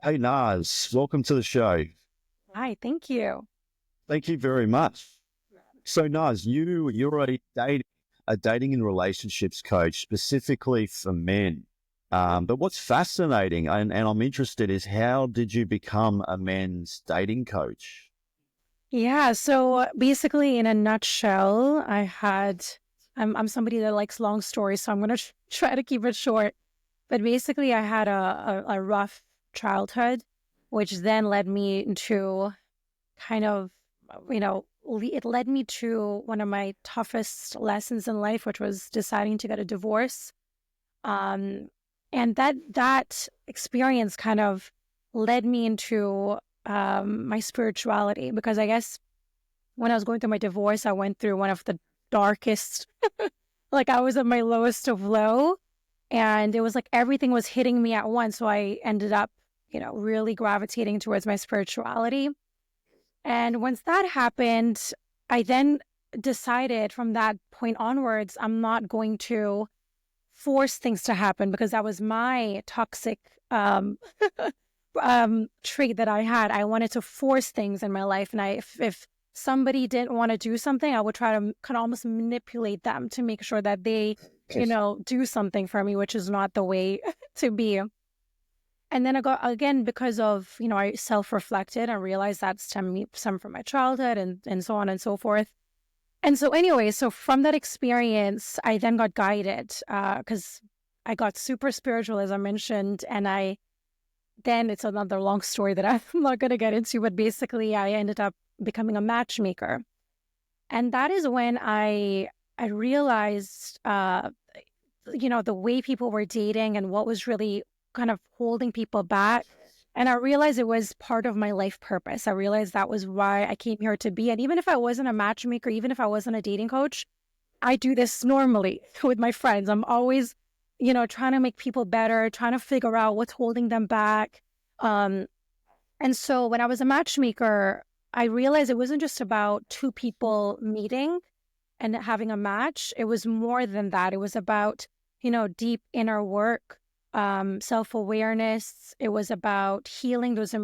Hey Naz, welcome to the show. Hi, thank you. Thank you very much. So Naz, you're a dating and relationships coach specifically for men. But what's fascinating and I'm interested is how did you become a men's dating coach? Yeah, so basically, in a nutshell, I'm somebody that likes long stories, so I'm going to try to keep it short. But basically, I had a rough childhood, which then led me into kind of, it led me to one of my toughest lessons in life, which was deciding to get a divorce. Um, and that experience kind of led me into my spirituality because I guess when I was going through my divorce, I went through one of the darkest, like I was at my lowest of low, and it was like everything was hitting me at once. So I ended up, really gravitating towards my spirituality. And once that happened, I then decided from that point onwards, I'm not going to force things to happen because that was my toxic um, trait that I had. I wanted to force things in my life, and if somebody didn't want to do something, I would try to kind of almost manipulate them to make sure that they, do something for me, which is not the way to be. And then I got again because of I self-reflected and realized that stemmed from my childhood and so on and so forth. And so anyway, so from that experience, I then got guided because I got super spiritual, as I mentioned. And then it's another long story that I'm not going to get into, but basically I ended up becoming a matchmaker. And that is when I realized, the way people were dating and what was really kind of holding people back. And I realized it was part of my life purpose. I realized that was why I came here to be. And even if I wasn't a matchmaker, even if I wasn't a dating coach, I do this normally with my friends. I'm always, trying to make people better, trying to figure out what's holding them back. Um, and so when I was a matchmaker, I realized it wasn't just about two people meeting and having a match. It was more than that. It was about, deep inner work, self-awareness. It was about healing those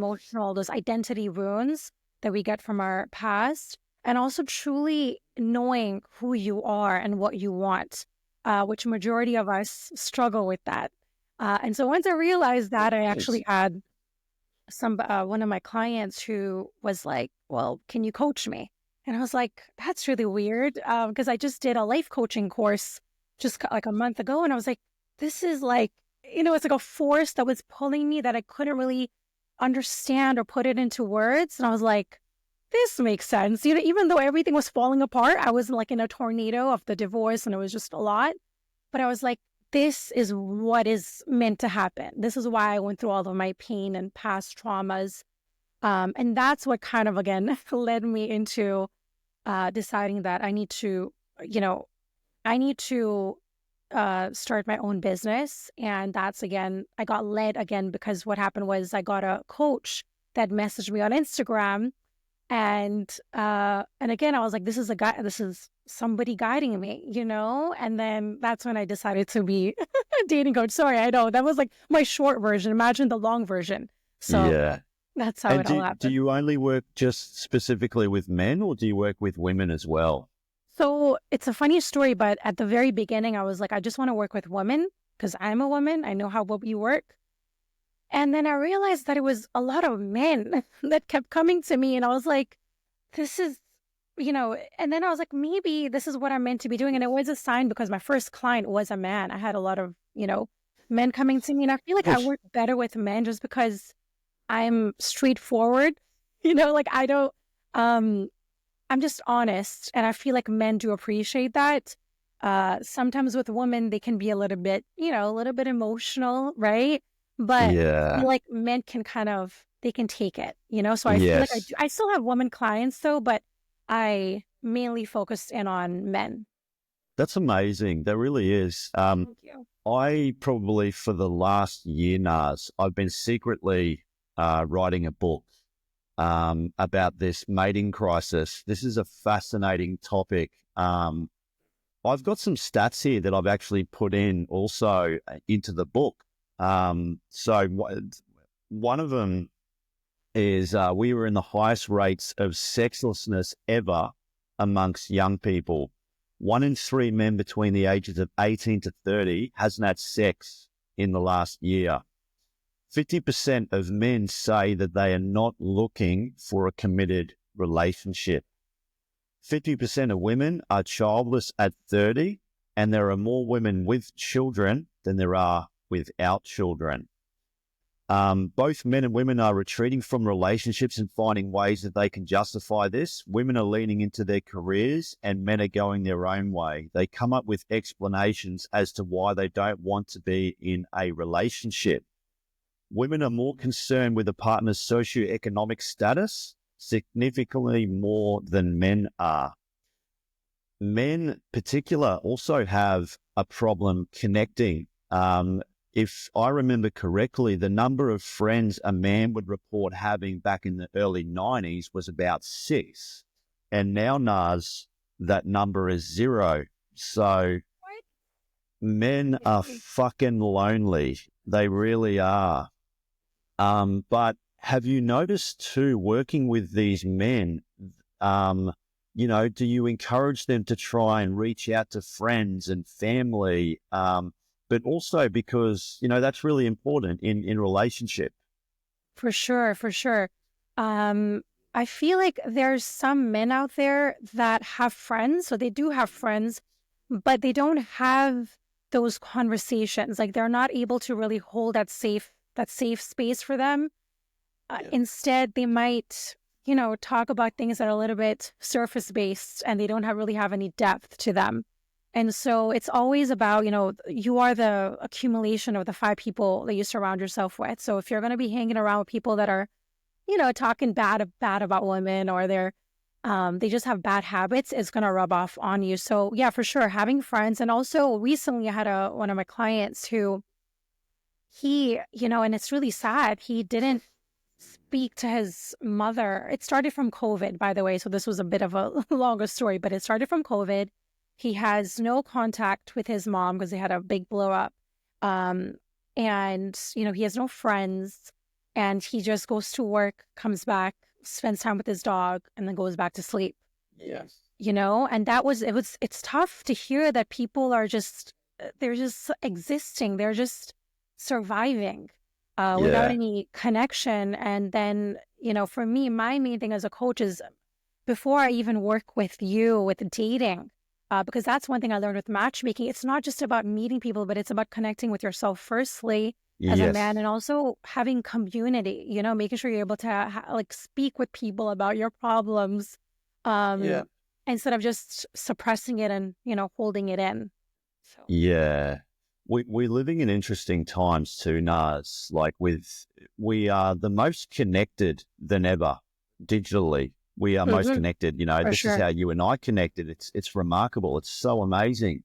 identity wounds that we get from our past, and also truly knowing who you are and what you want, which majority of us struggle with that. And so once I realized that, I actually had one of my clients who was like, "Well, can you coach me?" And I was like, "That's really weird," because I just did a life coaching course just like a month ago, and I was like, "This is like, it's like a force that was pulling me that I couldn't really understand or put it into words." And I was like, "This makes sense." Even though everything was falling apart, I was like in a tornado of the divorce, and it was just a lot. But I was like, this is what is meant to happen. This is why I went through all of my pain and past traumas. And that's what kind of, again, led me into deciding that you know, I need to start my own business. And that's, again, I got led again because what happened was I got a coach that messaged me on Instagram, and again, I was like, this is somebody guiding me, And then that's when I decided to be a dating coach. Sorry, I know that was like my short version. Imagine the long version. So Yeah. that's how And it all do happened. you only work just specifically with men or do you work with women as well? So it's a funny story, but at the very beginning, I was like, I just want to work with women because I'm a woman. I know how we work. And then I realized that it was a lot of men that kept coming to me. And I was like, this is, and then I was like, maybe this is what I'm meant to be doing. And it was a sign because my first client was a man. I had a lot of, men coming to me. And I feel like I work better with men just because I'm straightforward, like I don't, um, I'm just honest. And I feel like men do appreciate that. Sometimes with women, they can be a little bit, a little bit emotional, right? But I feel Yeah. like men can they can take it, So I feel like Yes. I still have woman clients though, but I mainly focused in on men. That's amazing. That really is. Thank you. I probably for the last year, Naz, I've been secretly writing a book about this mating crisis. This is a fascinating topic. I've got some stats here that I've actually put in also into the book. So one of them is we were in the highest rates of sexlessness ever amongst young people. 1 in 3 men between the ages of 18 to 30 hasn't had sex in the last year. 50% of men say that they are not looking for a committed relationship. 50% of women are childless at 30, and there are more women with children than there are without children. Both men and women are retreating from relationships and finding ways that they can justify this. Women are leaning into their careers and men are going their own way. They come up with explanations as to why they don't want to be in a relationship. Women are more concerned with a partner's socioeconomic status, significantly more than men are. Men in particular also have a problem connecting. If I remember correctly, the number of friends a man would report having back in the early 90s was about 6. And now, Naz, that number is 0. So men are fucking lonely. They really are. But have you noticed too, working with these men, do you encourage them to try and reach out to friends and family? But also because, that's really important in relationship. For sure, for sure. I feel like there's some men out there that have friends, so they do have friends, but they don't have those conversations. Like they're not able to really hold that safe space for them. Instead, they might, talk about things that are a little bit surface based and they don't really have any depth to them. And so it's always about, you are the accumulation of the 5 people that you surround yourself with. So if you're going to be hanging around with people that are, talking bad about women, or they just have bad habits, it's going to rub off on you. So yeah, for sure, having friends. And also recently I had one of my clients who he, and it's really sad, he didn't speak to his mother. It started from COVID, by the way. So this was a bit of a longer story, but it started from COVID. He has no contact with his mom because they had a big blow up. And, he has no friends, and he just goes to work, comes back, spends time with his dog, and then goes back to sleep. Yes. And it's tough to hear that people are they're just existing. They're just surviving without any connection. And then, for me, my main thing as a coach is before I even work with you with dating, because that's one thing I learned with matchmaking. It's not just about meeting people, but it's about connecting with yourself firstly as a man, and also having community, making sure you're able to speak with people about your problems instead of just suppressing it and, holding it in. So. Yeah. We're living in interesting times too, Naz. We are the most connected than ever digitally. We are most connected. This is how you and I connected. It's remarkable. It's so amazing.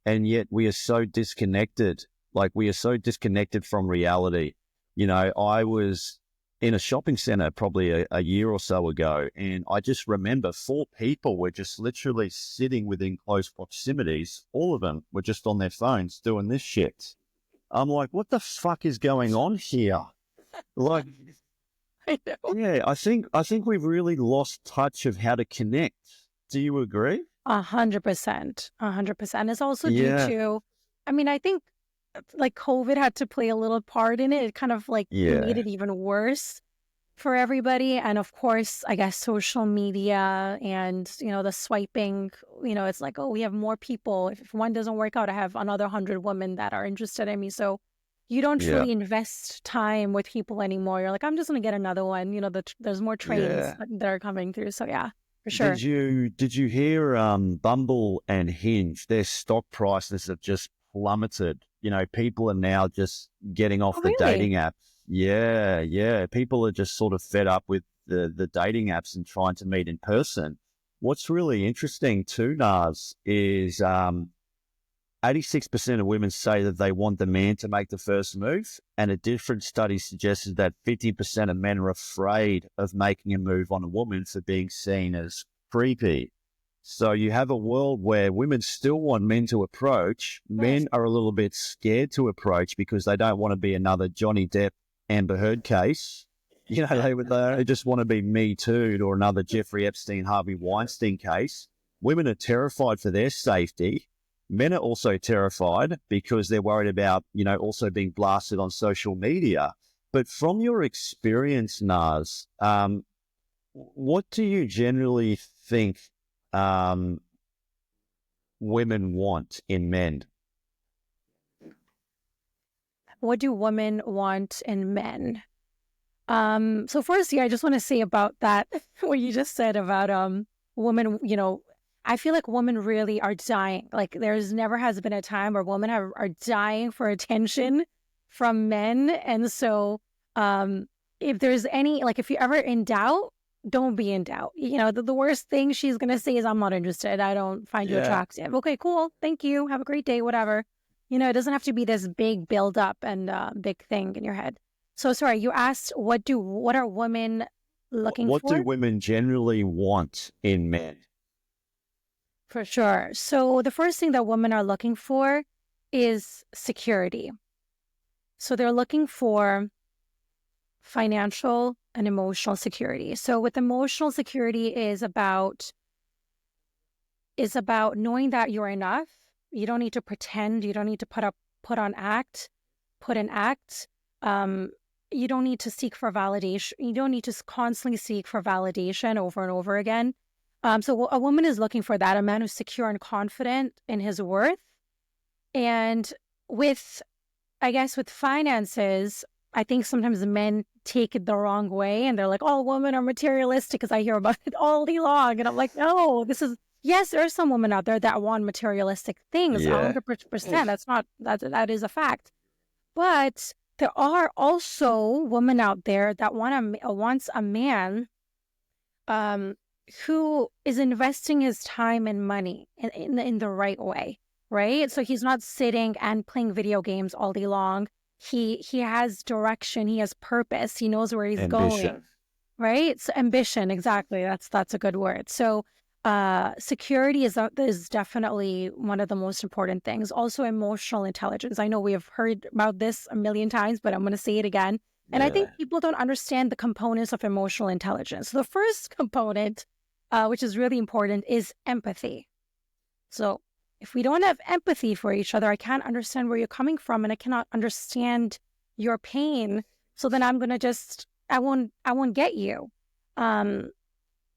And yet we are so disconnected. We are so disconnected from reality. I was in a shopping center probably a year or so ago, and I just remember 4 people were just literally sitting within close proximities. All of them were just on their phones doing this shit. I'm like, what the fuck is going on here? I know. Yeah, I think we've really lost touch of how to connect. Do you agree? 100%. 100%. It's also due to, I think COVID had to play a little part in it. It kind of made it even worse for everybody. And of course, I guess social media and, the swiping, it's like, oh, we have more people. If one doesn't work out, I have another 100 women that are interested in me. So you don't truly invest time with people anymore. You're like, I'm just going to get another one. There's more trains that are coming through. So yeah, for sure. Did you hear Bumble and Hinge? Their stock prices have just plummeted. People are now just getting off the dating apps. Yeah. People are just sort of fed up with the dating apps and trying to meet in person. What's really interesting too, Naz, is 86% of women say that they want the man to make the first move, and a different study suggested that 50% of men are afraid of making a move on a woman for being seen as creepy. So you have a world where women still want men to approach. Men are a little bit scared to approach because they don't want to be another Johnny Depp Amber Heard case. They just want to be Me Too'd, or another Jeffrey Epstein, Harvey Weinstein case. Women are terrified for their safety. Men are also terrified because they're worried about, also being blasted on social media. But from your experience, Naz, what do you generally think women want in men? What do women want in men? So firstly, I just want to say about that, what you just said about women, I feel like women really are dying. Like there's never has been a time where women are dying for attention from men. And so if there's any, like if you're ever in doubt, don't be in doubt. The worst thing she's going to say is, I'm not interested. I don't find you attractive. Okay, cool. Thank you. Have a great day, whatever. It doesn't have to be this big build up and big thing in your head. So sorry, you asked what are women looking for? What do women generally want in men? For sure. So the first thing that women are looking for is security. So they're looking for financial and emotional security. So with emotional security is about knowing that you're enough. You don't need to pretend. You don't need to put an act. You don't need to seek for validation. You don't need to constantly seek for validation over and over again. So a woman is looking for that, a man who's secure and confident in his worth. And with finances, I think sometimes men take it the wrong way and they're like, all women are materialistic, because I hear about it all day long. And I'm like, no, yes, there are some women out there that want materialistic things, 100%. That is a fact. But there are also women out there that wants a man who is investing his time and money in the right way, right? So he's not sitting and playing video games all day long. He has direction. He has purpose. He knows where he's going, right? So ambition, exactly. That's a good word. So security is definitely one of the most important things. Also, emotional intelligence. I know we have heard about this a million times, but I'm going to say it again. And I think people don't understand the components of emotional intelligence. So the first component, which is really important, is empathy. So if we don't have empathy for each other, I can't understand where you're coming from, and I cannot understand your pain. So then I'm going to I won't get you. And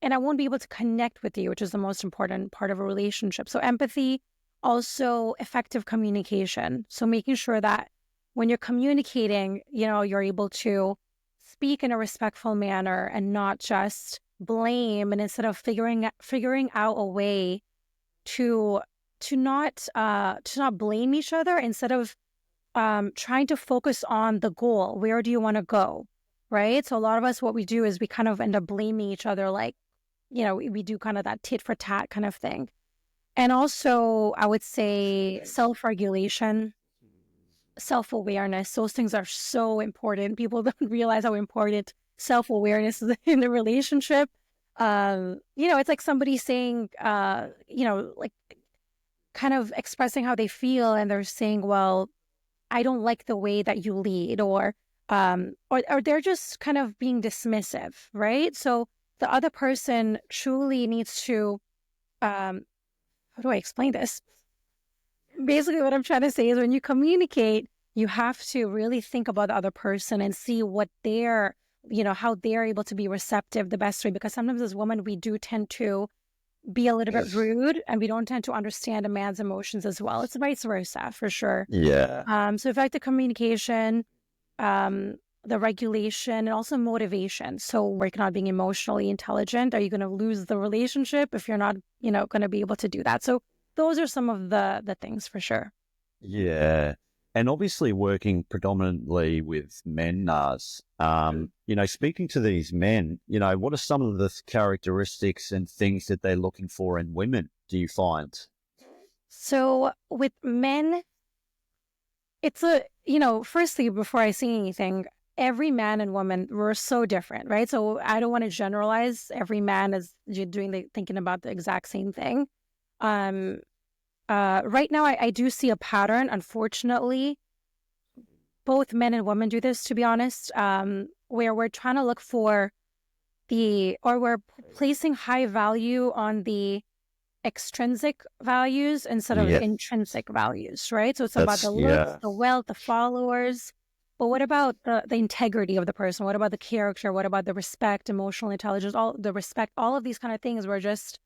I won't be able to connect with you, which is the most important part of a relationship. So empathy, also effective communication. So making sure that when you're communicating, you're able to speak in a respectful manner and not just blame, and instead of figuring out a way to not blame each other, instead of trying to focus on the goal. Where do you want to go? Right? So a lot of us, what we do is we kind of end up blaming each other, like, we do kind of that tit for tat kind of thing. And also, I would say self-regulation, self-awareness. Those things are so important. People don't realize how important self-awareness is in the relationship. It's like somebody saying, like kind of expressing how they feel, and they're saying, well, I don't like the way that you lead, or they're just kind of being dismissive, right? So the other person truly needs to, how do I explain this? Basically, what I'm trying to say is, when you communicate, you have to really think about the other person and see what how they're able to be receptive the best way. Because sometimes as women, we do tend to be a little bit rude, and we don't tend to understand a man's emotions as well. It's vice versa, for sure. Yeah. So effective communication, the regulation, and also motivation. So work on being emotionally intelligent. Are you going to lose the relationship if you're not, going to be able to do that? So those are some of the things, for sure. Yeah. And obviously working predominantly with men, Naz, speaking to these men, what are some of the characteristics and things that they're looking for in women, do you find? So with men, it's firstly, before I say anything, every man and woman, we're so different, right? So I don't want to generalize every man as thinking about the exact same thing. Right now, I do see a pattern, unfortunately, both men and women do this, to be honest, where we're trying to look for we're placing high value on the extrinsic values instead of Yeah, intrinsic values, right? So it's about that's the looks, yeah, the wealth, the followers. But what about the integrity of the person? What about the character? What about the respect, emotional intelligence, all the respect, all of these kind of things? We're just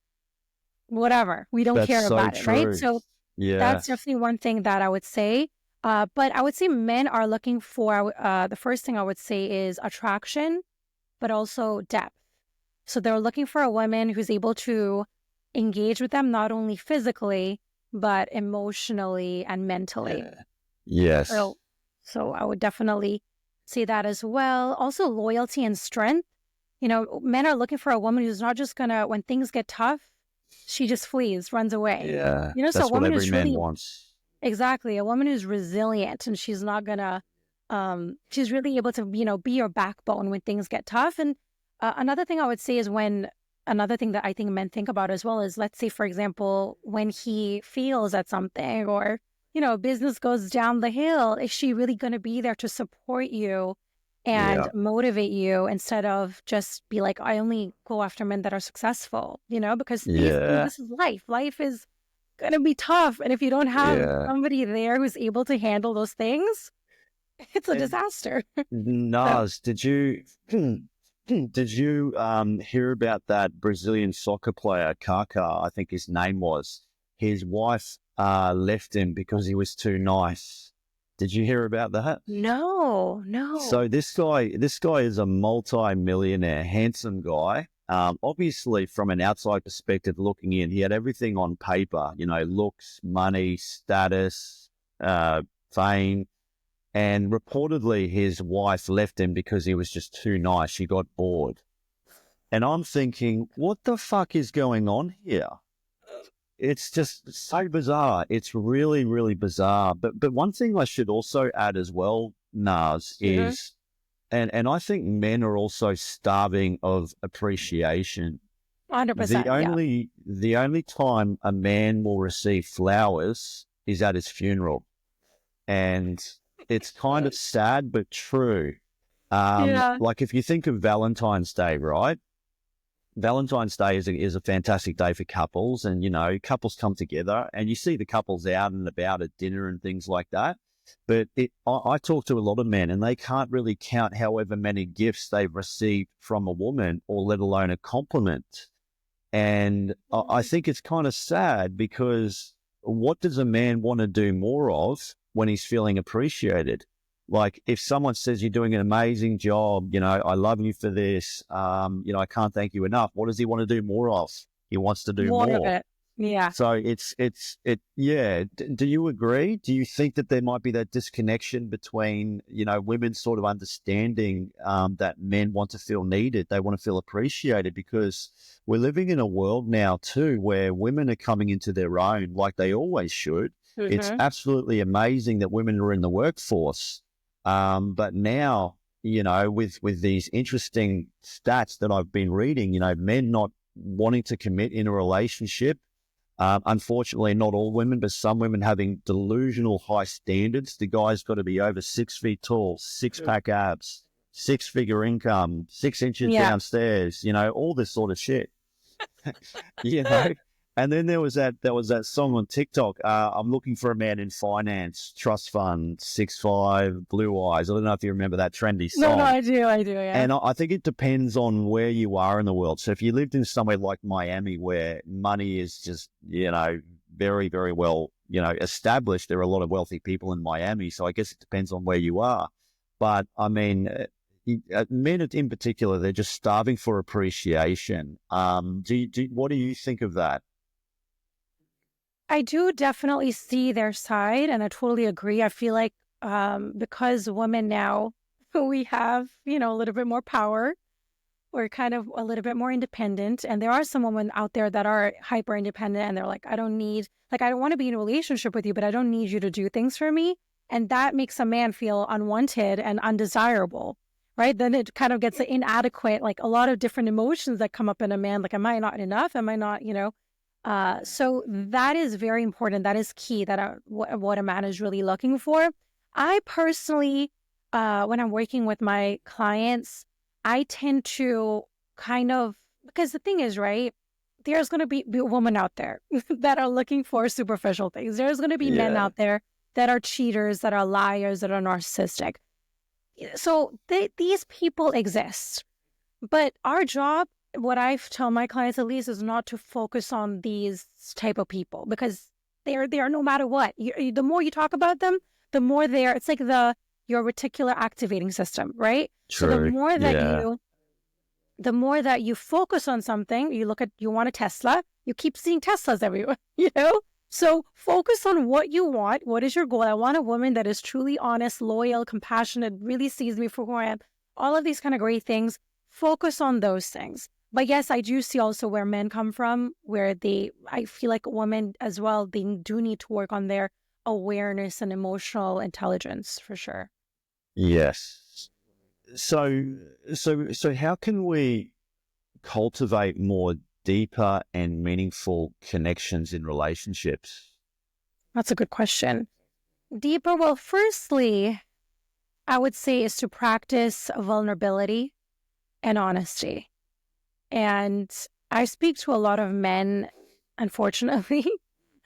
whatever. We don't that's care so about it, right? true. So Yeah, that's definitely one thing that I would say. But I would say men are looking for, the first thing I would say is attraction, but also depth. So they're looking for a woman who's able to engage with them, not only physically, but emotionally and mentally. yeah, yes, So, so I would definitely say that as well. Also, loyalty and strength. Men are looking for a woman who's not just gonna, when things get tough, she just flees, runs away. yeah. So a That's what woman every who's man really, wants. exactly, a woman who's resilient and she's not gonna, she's really able to, be your backbone when things get tough. And another thing I would say is another thing that I think men think about as well is, let's say, for example, when he feels at something or, business goes down the hill, is she really going to be there to support you and Yeah, motivate you instead of just be like, I only go after men that are successful, because these things, yeah, this is life. Life is going to be tough. And if you don't have yeah. somebody there who's able to handle those things, it's a And disaster. So, Naz, did you hear about that Brazilian soccer player, Kaká, I think his name was? His wife left him because he was too nice. Did you hear about that? no, no. So this guy is a multi-millionaire, handsome guy. Obviously, from an outside perspective, looking in, he had everything on paper. Looks, money, status, fame. And reportedly, his wife left him because he was just too nice. She got bored. And I'm thinking, what the fuck is going on here? It's just so bizarre. It's really, really bizarre. But one thing I should also add as well, Naz, Mm-hmm. is, and I think men are also starving of appreciation. The 100%. Yeah. only the only time a man will receive flowers is at his funeral. And it's kind of sad but true. Yeah. Like if you think of Valentine's Day, right? Valentine's Day is a fantastic day for couples, and couples come together, and you see the couples out and about at dinner and things like that. But I talk to a lot of men, and they can't really count however many gifts they've received from a woman, or let alone a compliment. And I think it's kind of sad because what does a man want to do more of when he's feeling appreciated? Like if someone says you're doing an amazing job, I love you for this, I can't thank you enough. What does he want to do more of? He wants to do More of more. it. Yeah. So yeah. Do you agree? Do you think that there might be that disconnection between, women sort of understanding that men want to feel needed, they want to feel appreciated, because we're living in a world now too where women are coming into their own like they always should. It's Mm-hmm. absolutely amazing that women are in the workforce. But now, with these interesting stats that I've been reading, men not wanting to commit in a relationship. Unfortunately, not all women, but some women having delusional high standards. The guy's got to be over 6 feet tall, six-pack abs, six-figure income, 6 inches Yeah. downstairs, all this sort of shit. you know. And then there was that song on TikTok. I'm looking for a man in finance, trust fund, 6'5", blue eyes. I don't know if you remember that trendy No, song. I do. Yeah. And I think it depends on where you are in the world. So if you lived in somewhere like Miami, where money is just, very, very well, established, there are a lot of wealthy people in Miami. So I guess it depends on where you are. But I mean, men in particular, they're just starving for appreciation. What do you think of that? I do definitely see their side, and I totally agree. I feel like because women now, we have, a little bit more power. We're kind of a little bit more independent. And there are some women out there that are hyper independent and they're like, I don't want to be in a relationship with you, but I don't need you to do things for me. And that makes a man feel unwanted and undesirable, right? Then it kind of gets inadequate, like a lot of different emotions that come up in a man. Like, am I not enough? Am I not, so that is very important. That is key, that what a man is really looking for. I personally, when I'm working with my clients, I tend to kind of, because the thing is, right, there's going to be women out there that are looking for superficial things. There's going to be men Yeah. out there that are cheaters, that are liars, that are narcissistic. So these people exist. But our job, what I tell my clients at least, is not to focus on these type of people, because they are no matter what. The more you talk about them, the more it's like your reticular activating system, right? So True. Yeah. the more that you focus on something, you want a Tesla, you keep seeing Teslas everywhere, you know? So focus on what you want. What is your goal? I want a woman that is truly honest, loyal, compassionate, really sees me for who I am. All of these kind of great things. Focus on those things. But yes, I do see also where men come from, where I feel like women as well, they do need to work on their awareness and emotional intelligence for sure. Yes. So how can we cultivate more deeper and meaningful connections in relationships? That's a good question. Deeper, well, firstly, I would say is to practice vulnerability and honesty. And I speak to a lot of men, unfortunately,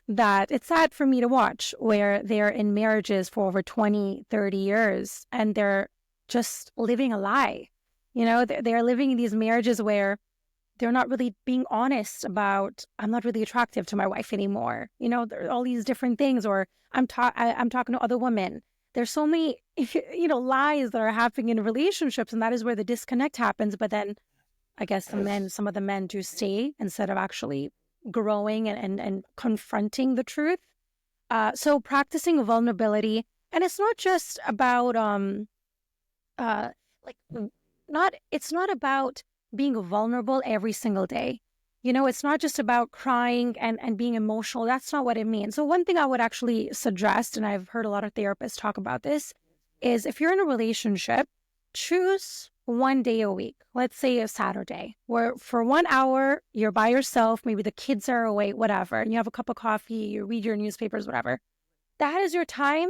that it's sad for me to watch, where they're in marriages for over 20, 30 years and they're just living a lie. You know, they're living in these marriages where they're not really being honest about, I'm not really attractive to my wife anymore. You know, there are all these different things, or I'm talking to other women. There's so many, lies that are happening in relationships, and that is where the disconnect happens. But then I guess some of the men do stay instead of actually growing and confronting the truth. So practicing vulnerability, and it's not just about like it's not about being vulnerable every single day. You know, it's not just about crying and being emotional. That's not what it means. So one thing I would actually suggest, and I've heard a lot of therapists talk about this, is if you're in a relationship, choose one day a week. Let's say a Saturday, where for 1 hour you're by yourself, maybe the kids are away, whatever, and you have a cup of coffee, you read your newspapers, whatever. That is your time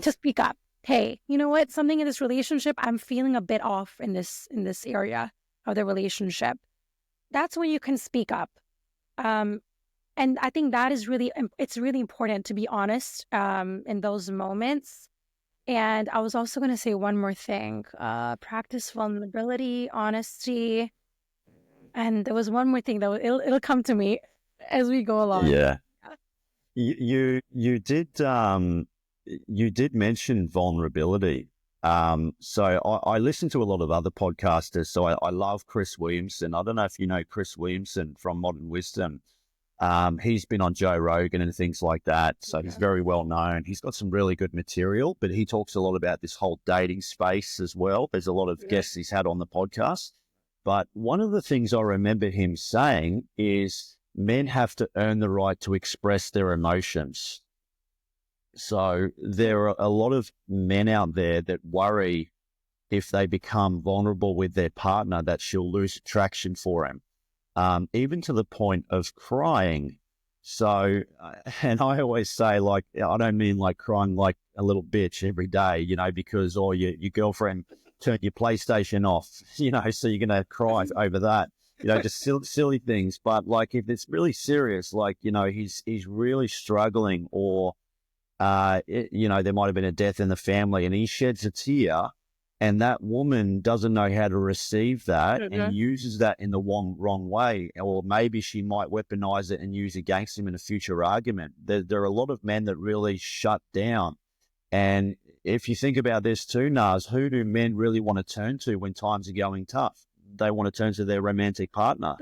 to speak up. Hey, you know what? Something in this relationship, I'm feeling a bit off in this area of the relationship. That's when you can speak up. And I think that is it's really important to be honest in those moments. And I was also going to say one more thing, practice vulnerability, honesty. And there was one more thing that it'll come to me as we go along. Yeah. You did mention vulnerability. So I listen to a lot of other podcasters. So I love Chris Williamson. I don't know if you know Chris Williamson from Modern Wisdom. He's been on Joe Rogan and things like that. So he's very well known. He's got some really good material, but he talks a lot about this whole dating space as well. There's a lot of guests he's had on the podcast. But one of the things I remember him saying is men have to earn the right to express their emotions. So there are a lot of men out there that worry if they become vulnerable with their partner that she'll lose attraction for him, even to the point of crying. So, and I always say, like, I don't mean like crying like a little bitch every day, because or your girlfriend turned your PlayStation off, so you're going to cry over that, just silly things. But like if it's really serious, like, he's really struggling, or there might have been a death in the family and he sheds a tear, and that woman doesn't know how to receive that and uses that in the wrong way, or maybe she might weaponize it and use it against him in a future argument. There are a lot of men that really shut down. And if you think about this too, Naz, who do men really want to turn to when times are going tough? They want to turn to their romantic partner,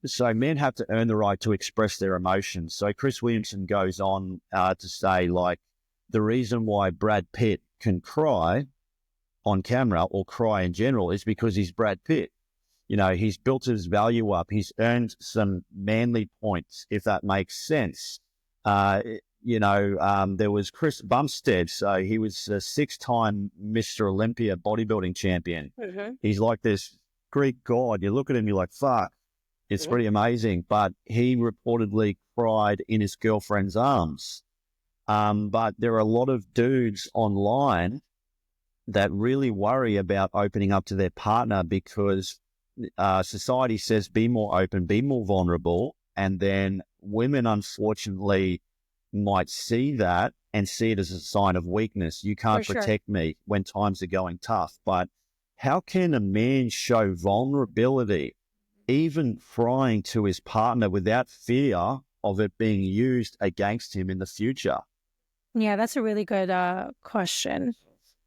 So men have to earn the right to express their emotions. So Chris Williamson goes on to say, like, the reason why Brad Pitt can cry on camera or cry in general is because he's Brad Pitt. He's built his value up. He's earned some manly points, if that makes sense. There was Chris Bumstead. So he was a 6-time Mr. Olympia bodybuilding champion. He's like this Greek god. You look at him, you're like, fuck. It's pretty amazing. But he reportedly cried in his girlfriend's arms. But there are a lot of dudes online that really worry about opening up to their partner because society says be more open, be more vulnerable. And then women, unfortunately, might see that and see it as a sign of weakness. You can't protect me when times are going tough. But how can a man show vulnerability, even crying to his partner, without fear of it being used against him in the future? Yeah, that's a really good question.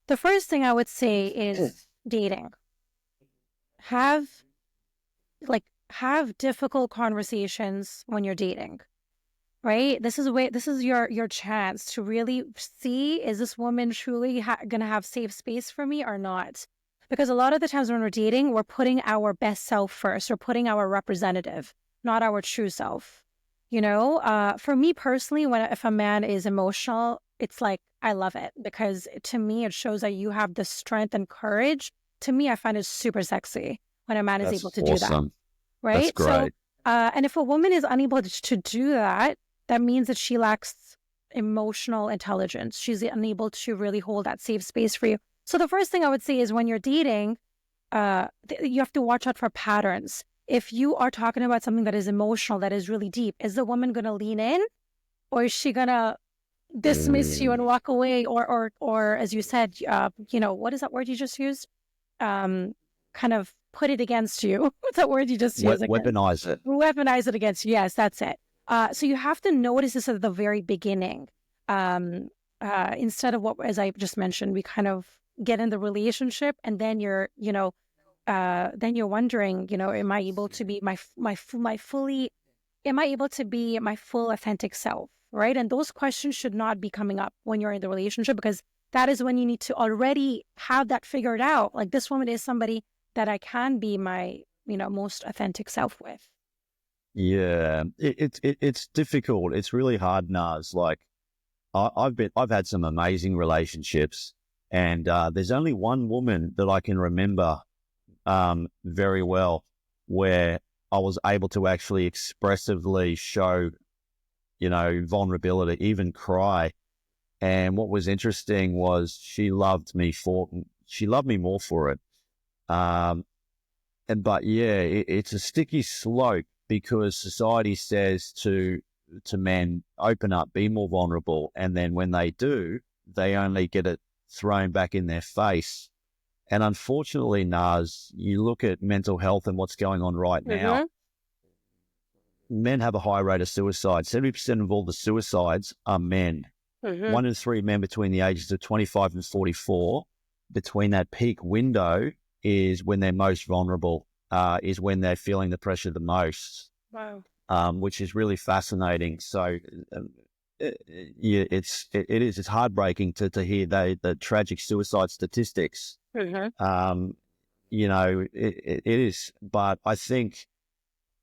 The first thing I would say is dating. Have difficult conversations when you're dating, right? This is your chance to really see, is this woman truly gonna have safe space for me or not? Because a lot of the times when we're dating, we're putting our best self first. We're putting our representative, not our true self. For me personally, if a man is emotional, it's like, I love it, because to me, it shows that you have the strength and courage. To me, I find it super sexy when a man is able to do that. Right? That's great. So, and if a woman is unable to do that, that means that she lacks emotional intelligence. She's unable to really hold that safe space for you. So the first thing I would say is, when you're dating, you have to watch out for patterns. If you are talking about something that is emotional, that is really deep, is the woman going to lean in, or is she going to dismiss you and walk away? Or as you said, what is that word you just used? Kind of put it against you. What's that word you just used? Weaponize it. Weaponize it against you. Yes, that's it. So you have to notice this at the very beginning. Instead of what, as I just mentioned, we kind of get in the relationship, and then you're wondering, am I able to be am I able to be my full authentic self, right? And those questions should not be coming up when you're in the relationship, because that is when you need to already have that figured out. Like, this woman is somebody that I can be my, most authentic self with. Yeah, it's difficult. It's really hard, Naz. Like, I've had some amazing relationships, and there's only one woman that I can remember very well where I was able to actually expressively show, vulnerability, even cry. And what was interesting was she loved me more for it. But yeah, it's a sticky slope, because society says to men, open up, be more vulnerable. And then when they do, they only get it thrown back in their face. And unfortunately, Naz, you look at mental health and what's going on right now, men have a high rate of suicide. 70% of all the suicides are men. 1 in 3 men between the ages of 25 and 44, between that peak window, is when they're most vulnerable, is when they're feeling the pressure the most. Wow. Which is really fascinating. So, it's heartbreaking to hear the tragic suicide statistics. It is. But I think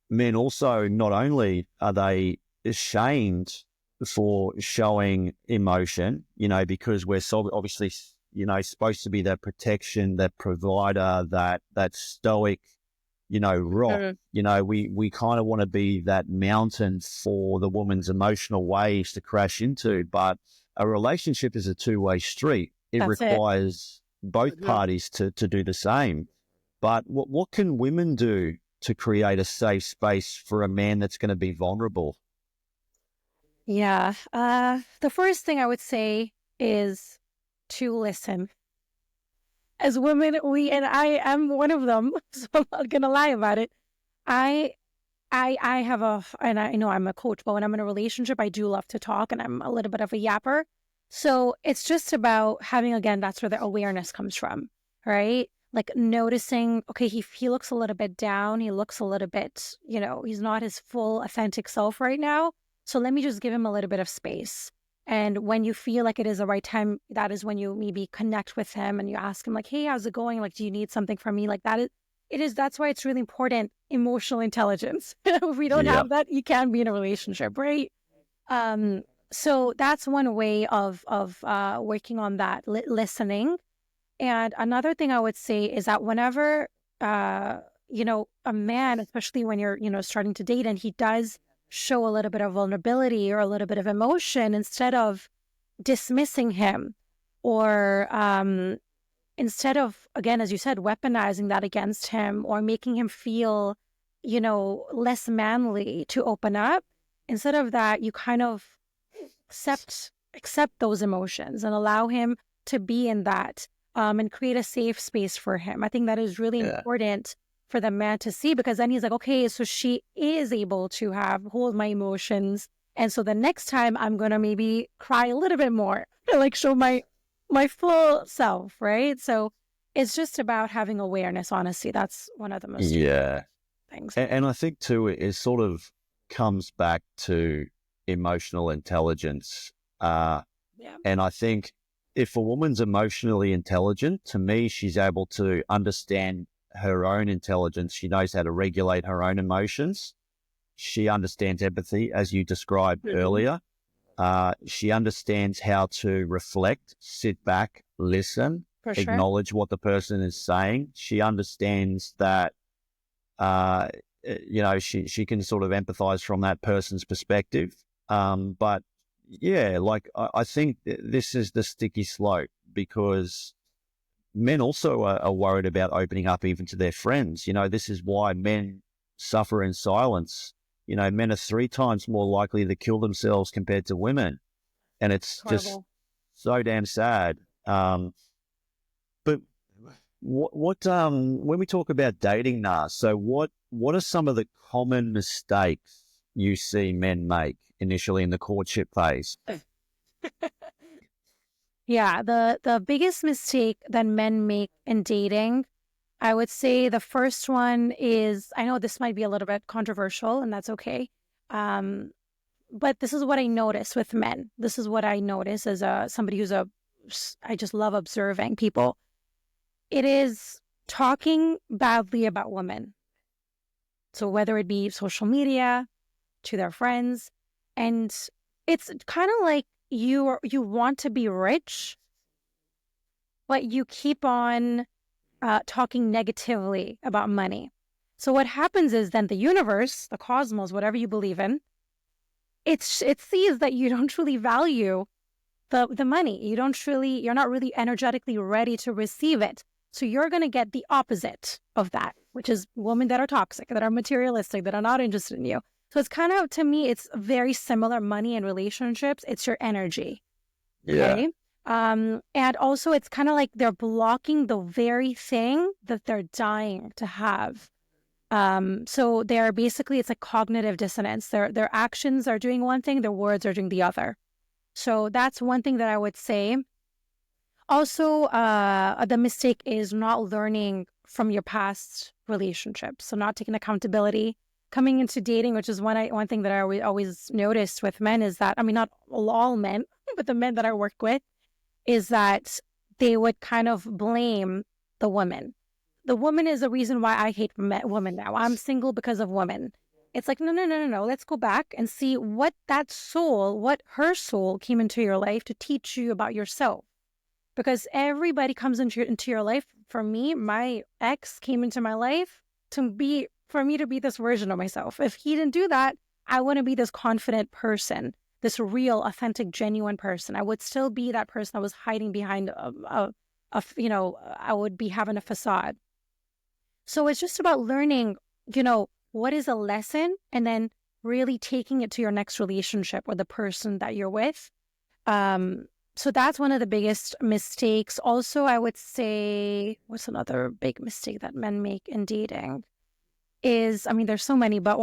men also, not only are they ashamed for showing emotion, because we're so obviously, supposed to be that protection, that provider, that stoic, rock. We kind of want to be that mountain for the woman's emotional waves to crash into. But a relationship is a two-way street. It requires both parties to do the same. But what can women do to create a safe space for a man that's going to be vulnerable? Yeah. The first thing I would say is to listen. As women, and I am one of them, so I'm not going to lie about it. I have and I know I'm a coach, but when I'm in a relationship, I do love to talk, and I'm a little bit of a yapper. So it's just about having, again, that's where the awareness comes from, right? Like, noticing, okay, he looks a little bit down. He looks a little bit, he's not his full authentic self right now. So let me just give him a little bit of space. And when you feel like it is the right time, that is when you maybe connect with him and you ask him, like, hey, how's it going? Like, do you need something from me? Like, that's why it's really important, emotional intelligence. If we don't have that, you can't be in a relationship, right? So that's one way of working on that, listening. And another thing I would say is that whenever, a man, especially when you're, starting to date, and he does show a little bit of vulnerability or a little bit of emotion, instead of dismissing him, or instead of, again, as you said, weaponizing that against him or making him feel, less manly to open up, instead of that, you kind of accept those emotions and allow him to be in that, and create a safe space for him. I think that is really important for the man to see, because then he's like, okay, so she is able to hold my emotions. And so the next time I'm going to maybe cry a little bit more, like show my full self, right? So it's just about having awareness, honestly. That's one of the most things. And I think too, it sort of comes back to emotional intelligence. And I think if a woman's emotionally intelligent, to me, she's able to understand her own intelligence. She knows how to regulate her own emotions. She understands empathy, as you described earlier. She understands how to reflect, sit back, listen, acknowledge what the person is saying. She understands that, she can sort of empathize from that person's perspective. But yeah, I think this is the sticky slope, because men also are worried about opening up even to their friends. This is why men suffer in silence. Men are 3 times more likely to kill themselves compared to women. And it's just so damn sad. But when we talk about dating now, so what are some of the common mistakes you see men make initially in the courtship phase? Yeah, the biggest mistake that men make in dating, I would say the first one is, I know this might be a little bit controversial, and that's okay. But this is what I notice with men. This is what I notice as somebody I just love observing people. It is talking badly about women. So whether it be social media, to their friends, and it's kind of like you want to be rich, but you keep on talking negatively about money. So what happens is then the universe, the cosmos, whatever you believe in, it sees that you don't truly value the money. You're not really energetically ready to receive it. So you're going to get the opposite of that, which is women that are toxic, that are materialistic, that are not interested in you. So it's kind of, to me, it's very similar. Money and relationships, it's your energy. Okay? And also it's kind of like they're blocking the very thing that they're dying to have. So they're basically, it's like cognitive dissonance. Their actions are doing one thing, their words are doing the other. So that's one thing that I would say. Also, the mistake is not learning from your past relationships. So not taking accountability. Coming into dating, which is one thing that I always noticed with men, is that, I mean, not all men, but the men that I work with, is that they would kind of blame the woman. The woman is the reason why I hate women now. I'm single because of women. It's like, no. Let's go back and see what her soul came into your life to teach you about yourself. Because everybody comes into your life. For me, my ex came into my life for me to be this version of myself. If he didn't do that, I wouldn't be this confident person, this real, authentic, genuine person. I would still be that person that was hiding behind I would be having a facade. So it's just about learning, what is a lesson, and then really taking it to your next relationship or the person that you're with. So that's one of the biggest mistakes. Also, I would say, what's another big mistake that men make in dating? Is, I mean, there's so many, but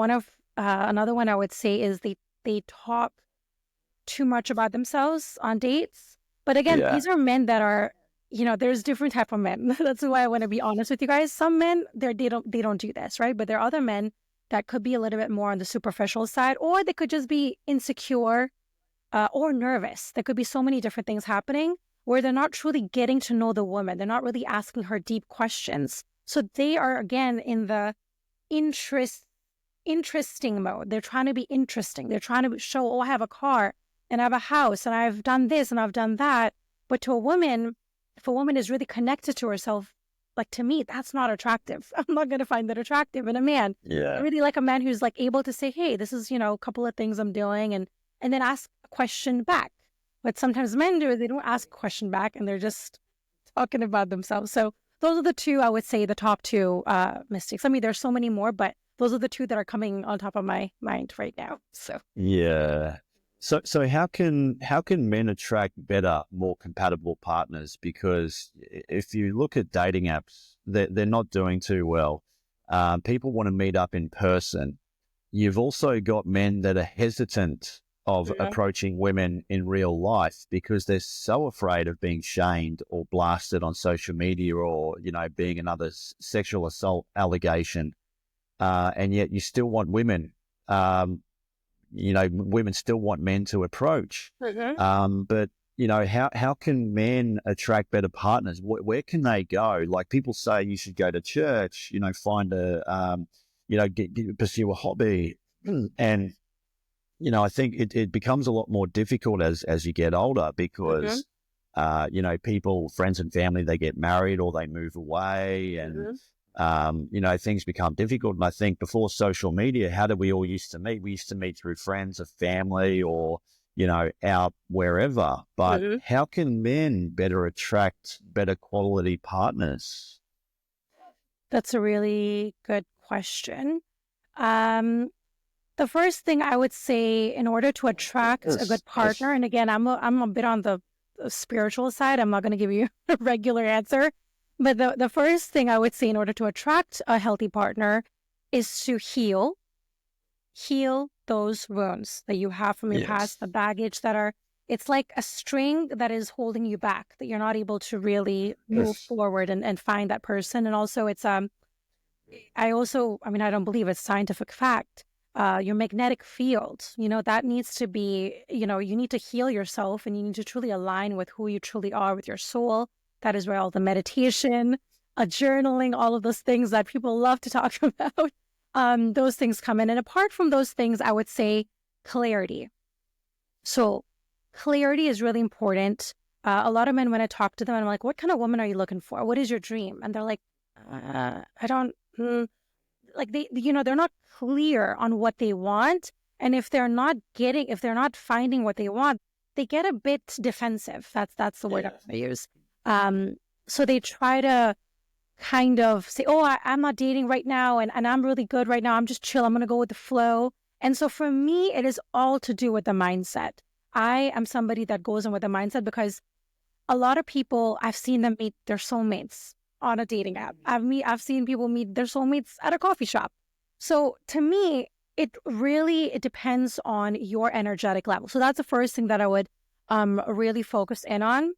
another one I would say is they talk too much about themselves on dates. But again, these are men that are, there's different type of men. That's why I want to be honest with you guys. Some men, they don't do this, right? But there are other men that could be a little bit more on the superficial side, or they could just be insecure or nervous. There could be so many different things happening where they're not truly getting to know the woman. They're not really asking her deep questions. So they are, again, in the interesting mode. They're trying to be interesting. They're trying to show, oh, I have a car and I have a house and I've done this and I've done that. But to a woman, if a woman is really connected to herself, like, to me, that's not attractive. I'm not going to find that attractive in a man. I really like a man who's like able to say, hey, this is, a couple of things I'm doing, and then ask a question back But sometimes men do it, they don't ask a question back and they're just talking about themselves. So those are the two, I would say, the top two mistakes. I mean, there's so many more, but those are the two that are coming on top of my mind right now. So Yeah. So how can men attract better, more compatible partners? Because if you look at dating apps, they're not doing too well. People want to meet up in person. You've also got men that are hesitant of yeah. approaching women in real life because they're so afraid of being shamed or blasted on social media, or being another sexual assault allegation. And yet you still want women. Women still want men to approach. But how can men attract better partners? Where can they go? Like, people say you should go to church, find pursue a hobby. And, I think it becomes a lot more difficult as you get older because, friends and family, they get married or they move away, and things become difficult. And I think before social media, how did we all used to meet? We used to meet through friends or family, or, out wherever. But how can men better attract better quality partners? That's a really good question. The first thing I would say, in order to attract a good partner, and again, I'm a bit on the spiritual side. I'm not going to give you a regular answer. But the first thing I would say in order to attract a healthy partner is to heal those wounds that you have from your past, the baggage it's like a string that is holding you back, that you're not able to really move forward and find that person. And also it's, I don't believe it's scientific fact. Your magnetic field, that needs to be, you need to heal yourself, and you need to truly align with who you truly are, with your soul. That is where all the meditation, journaling, all of those things that people love to talk about, those things come in. And apart from those things, I would say clarity. So clarity is really important. A lot of men, when I talk to them, I'm like, what kind of woman are you looking for? What is your dream? And they're like, I don't, like they're not clear on what they want. And if they're not finding what they want, they get a bit defensive. That's the word I use. So they try to kind of say, oh, I'm not dating right now, and I'm really good right now. I'm just chill. I'm going to go with the flow. And so for me, it is all to do with the mindset. I am somebody that goes in with the mindset, because a lot of people, I've seen them meet their soulmates on a dating app. I've seen people meet their soulmates at a coffee shop. So to me, it depends on your energetic level. So that's the first thing that I would really focus in on.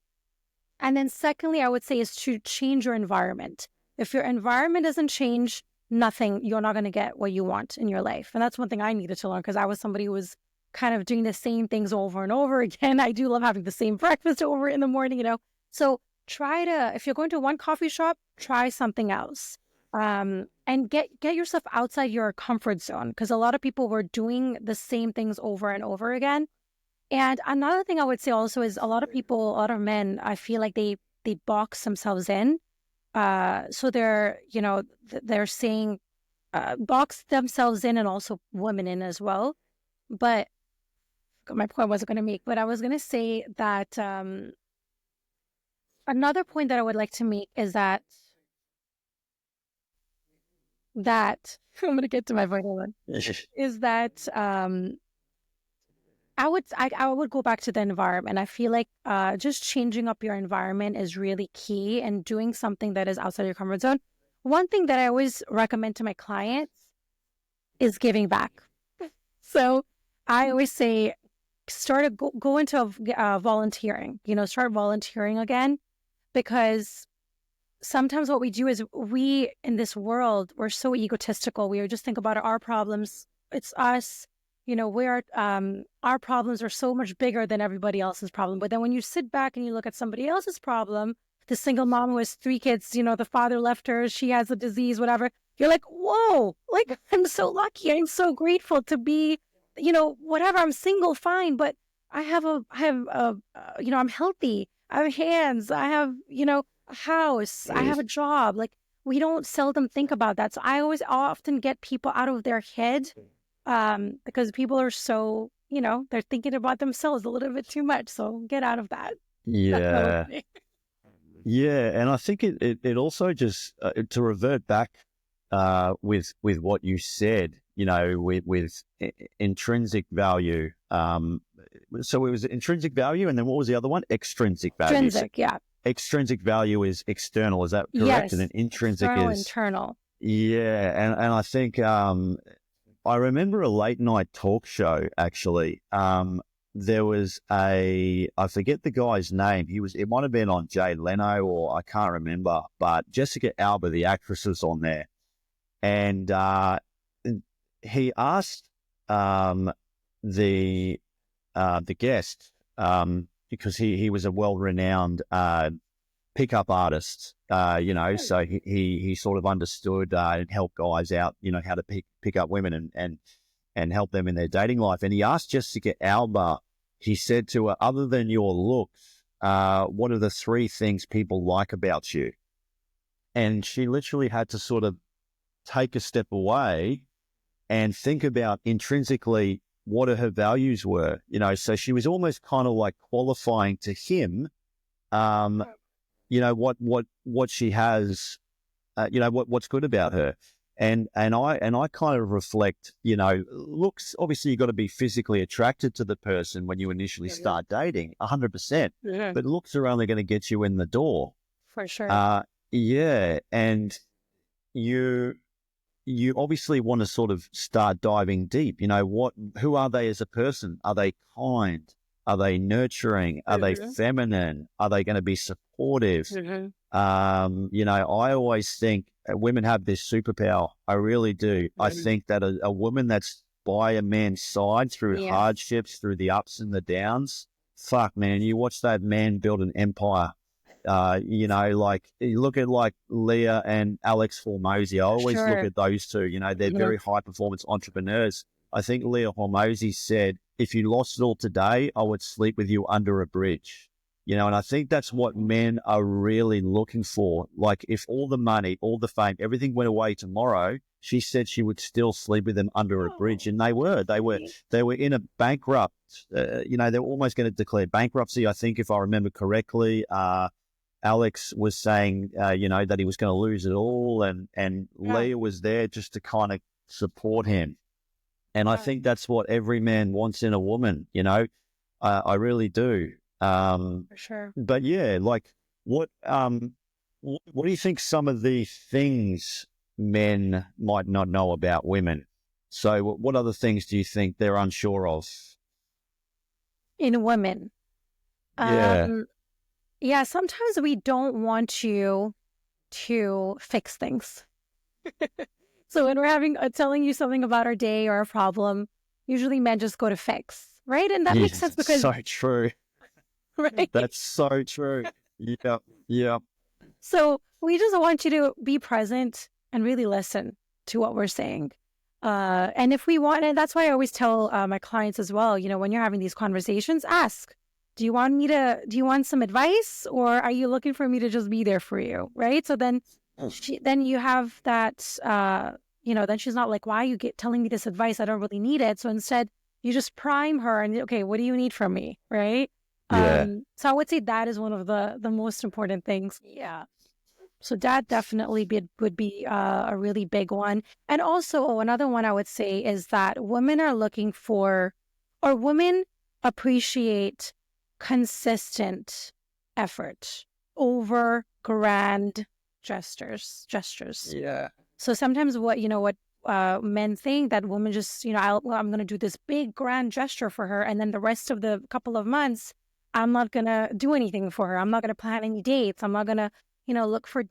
And then secondly, I would say, is to change your environment. If your environment doesn't change, you're not going to get what you want in your life. And that's one thing I needed to learn, because I was somebody who was kind of doing the same things over and over again. I do love having the same breakfast over in the morning, So if you're going to one coffee shop, try something else. And get yourself outside your comfort zone, because a lot of people were doing the same things over and over again. And another thing I would say also is, a lot of men, I feel like they box themselves in. So they're saying, box themselves in, and also women in as well. But my point wasn't going to make, but I was going to say that another point that I would like to make is that I'm going to get to my point, is that I would go back to the environment. I feel like just changing up your environment is really key, and doing something that is outside your comfort zone. One thing that I always recommend to my clients is giving back. So I always say, go into volunteering, start volunteering again, because sometimes what we do is, we, in this world, we're so egotistical. We just think about our problems. It's us. Our problems are so much bigger than everybody else's problem. But then when you sit back and you look at somebody else's problem, the single mom who has 3 kids, the father left her, she has a disease, whatever. You're like, whoa, like, I'm so lucky. I'm so grateful to be, whatever. I'm single, fine. But I'm healthy. I have hands. I have, a house. I have a job. Like, we don't seldom think about that. So I often get people out of their head, because people are so they're thinking about themselves a little bit too much. So get out of that. That's what I would Yeah. say. Yeah. And I think it also just, to revert back with what you said, with intrinsic value. So it was intrinsic value, and then what was the other one? Extrinsic value. So Intrinsic, yeah. extrinsic value is external, is that correct? And then Yes. intrinsic External, is, internal. yeah. And I think I remember a late night talk show actually. There was I forget the guy's name. It might have been on Jay Leno, or I can't remember, but Jessica Alba, the actress, was on there. And he asked the guest, because he was a well-renowned pickup artist, so he sort of understood and helped guys out, how to pick up women and help them in their dating life. And he asked Jessica Alba, he said to her, other than your looks, what are the three things people like about you? And she literally had to sort of take a step away and think about intrinsically what her values were, so she was almost kind of like qualifying to him, what she has, what's good about her. And I kind of reflect, looks, obviously you've got to be physically attracted to the person when you initially start dating, 100%, but looks are only going to get you in the door. For sure. Yeah. And you obviously want to sort of start diving deep. Who are they as a person? Are they kind? Are they nurturing? Are they feminine? Are they going to be supportive? I always think women have this superpower. I really do. I think that a woman that's by a man's side through hardships, through the ups and the downs, fuck, man, you watch that man build an empire. Like you look at like Leah and Alex Hormozy. I always look at those two. They're very high performance entrepreneurs. I think Leah Hormozy said, if you lost it all today, I would sleep with you under a bridge. And I think that's what men are really looking for. Like if all the money, all the fame, everything went away tomorrow, she said she would still sleep with them under a bridge. And they were in a bankrupt, they were almost going to declare bankruptcy. I think if I remember correctly, Alex was saying, that he was going to lose it all, and Leah was there just to kind of support him. And I think that's what every man wants in a woman, I really do. For sure. But yeah, like what do you think some of the things men might not know about women? So what other things do you think they're unsure of? In women. Yeah. Yeah, sometimes we don't want you to fix things. So when we're telling you something about our day or a problem, usually men just go to fix, right? And that makes sense because so true. right? That's so true. Yeah. Yeah. So we just want you to be present and really listen to what we're saying. And if we want, and that's why I always tell my clients as well, when you're having these conversations, ask, do you want some advice, or are you looking for me to just be there for you? Right. So then you have that, then she's not like, why are you telling me this advice? I don't really need it. So instead you just prime her and, okay, what do you need from me? Right. Yeah. So I would say that is one of the most important things. Yeah. So that definitely would be a really big one. And also another one I would say is that women appreciate consistent effort over grand gestures. Yeah. So sometimes what men think that women just, I'm going to do this big grand gesture for her, and then the rest of the couple of months, I'm not going to do anything for her. I'm not going to plan any dates. I'm not going to, look for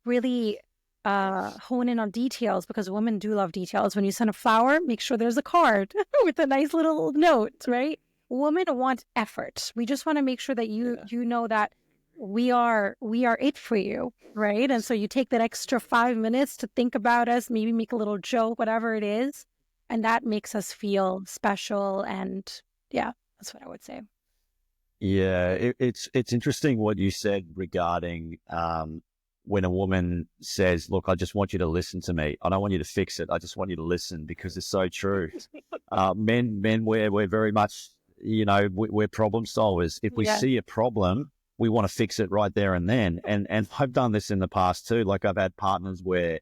really hone in on details, because women do love details. When you send a flower, make sure there's a card with a nice little note, right? Women want effort. We just want to make sure that you know that we are it for you, right? And so you take that extra 5 minutes to think about us, maybe make a little joke, whatever it is, and that makes us feel special. And yeah, that's what I would say. Yeah, it's interesting what you said regarding when a woman says, look, I just want you to listen to me. I don't want you to fix it. I just want you to listen, because it's so true. Men, we're very much, we're problem solvers. If we Yeah. see a problem, we want to fix it right there and then. And I've done this in the past too. Like, I've had partners where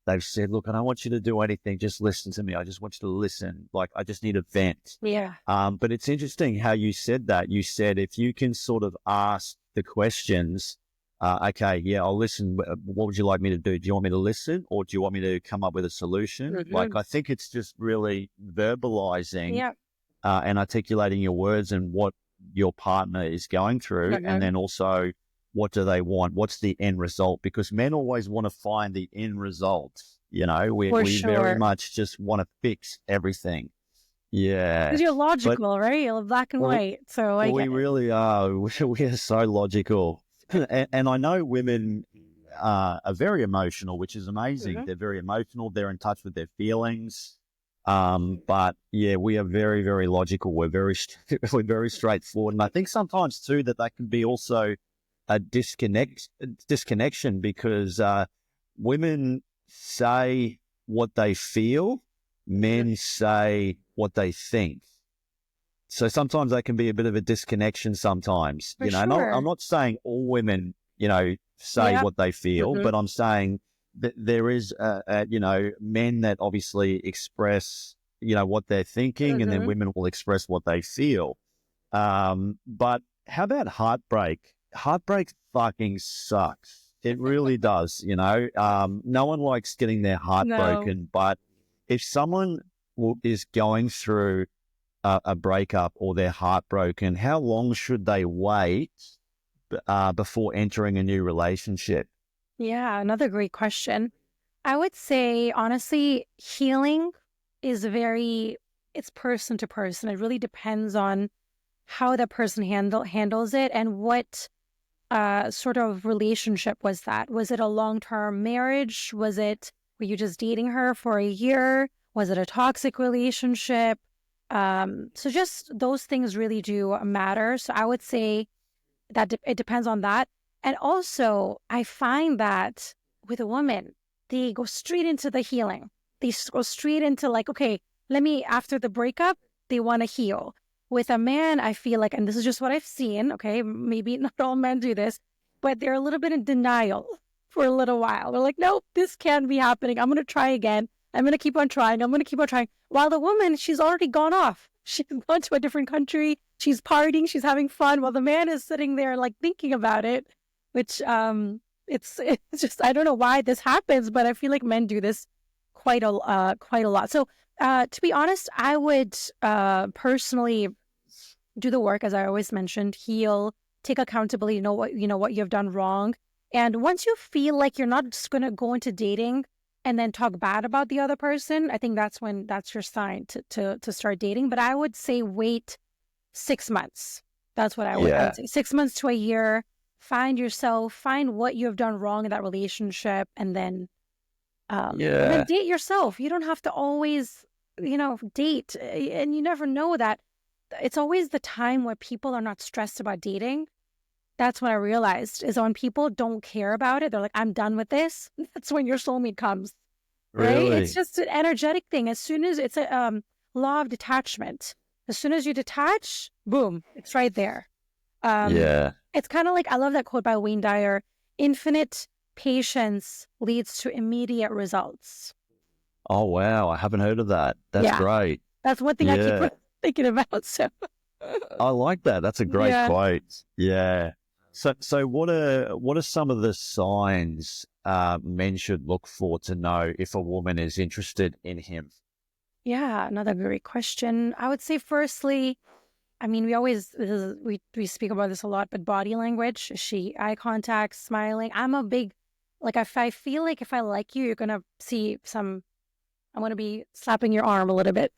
they've said, look, I don't want you to do anything. Just listen to me. I just want you to listen. Like, I just need a vent. Yeah. But it's interesting how you said that. You said, if you can sort of ask the questions, okay, yeah, I'll listen. What would you like me to do? Do you want me to listen, or do you want me to come up with a solution? Mhm. Like, I think it's just really verbalizing Yeah. and articulating your words and what your partner is going through. Mhm. And then also, what do they want? What's the end result? Because men always want to find the end result. We For very sure. much just want to fix everything. Yeah. Because you're But logical, right? You're black and well, white. So I we get it. really are. We are so logical. And I know women are very emotional, which is amazing. Mhm. They're very emotional. They're in touch with their feelings. But yeah, we are very, very logical. We're we're very straightforward. And I think sometimes too that can be also a disconnection, because women say what they feel, men say what they think. So sometimes they can be a bit of a disconnection sometimes, For and I'm sure. not saying all women, say Yep. what they feel, Mhm. but I'm saying that there is, men that obviously express, what they're thinking, and then Mhm. women will express what they feel. But how about heartbreak? Heartbreak fucking sucks. It really does, no one likes getting their heart No. broken, but if someone is going through a breakup or they're heartbroken, how long should they wait before entering a new relationship? Yeah, another great question. I would say, honestly, healing is it's person to person. It really depends on how that person handles it and what sort of relationship was that. Was it a long-term marriage? Were you just dating her for a year? Was it a toxic relationship? So just those things really do matter. So I would say that it depends on that. And also, I find that with a woman, they go straight into the healing. They go straight into like, okay, after the breakup, they want to heal. With a man, I feel like, and this is just what I've seen, okay, maybe not all men do this, but they're a little bit in denial for a little while. They're like, nope, this can't be happening. I'm going to try again. I'm going to keep on trying. I'm going to keep on trying. While the woman, she's already gone off. She's gone to a different country. She's partying. She's having fun. While the man is sitting there, like thinking about it, which it's just I don't know why this happens, but I feel like men do this quite a lot. So to be honest, I would personally do the work, as I always mentioned, heal, take accountability, know what you've done wrong, and once you feel like you're not just gonna go into dating and then talk bad about the other person, I think that's your sign to start dating. But I would say wait 6 months. That's what I Yeah. would say. 6 months to a year. Find yourself, find what you have done wrong in that relationship, and then Yeah. date yourself. You don't have to always, date. And you never know that. It's always the time where people are not stressed about dating. That's what I realized is when people don't care about it, they're like, I'm done with this. That's when your soulmate comes, right? It's Really? just an energetic thing. As soon as it's a law of detachment, as soon as you detach, boom, it's right there. Yeah. It's kind of like, I love that quote by Wayne Dyer, infinite patience leads to immediate results. Oh, wow. I haven't heard of that. That's Yeah, great. that's one thing I keep Yeah. thinking about. So, I like that. That's a great yeah. quote. Yeah. So what are some of the signs men should look for to know if a woman is interested in him? Yeah, another great question. I would say firstly, I mean, we speak about this a lot, but body language, eye contact, smiling. I'm a big, like, if I feel like if I like you, you're gonna see I'm gonna be slapping your arm a little bit.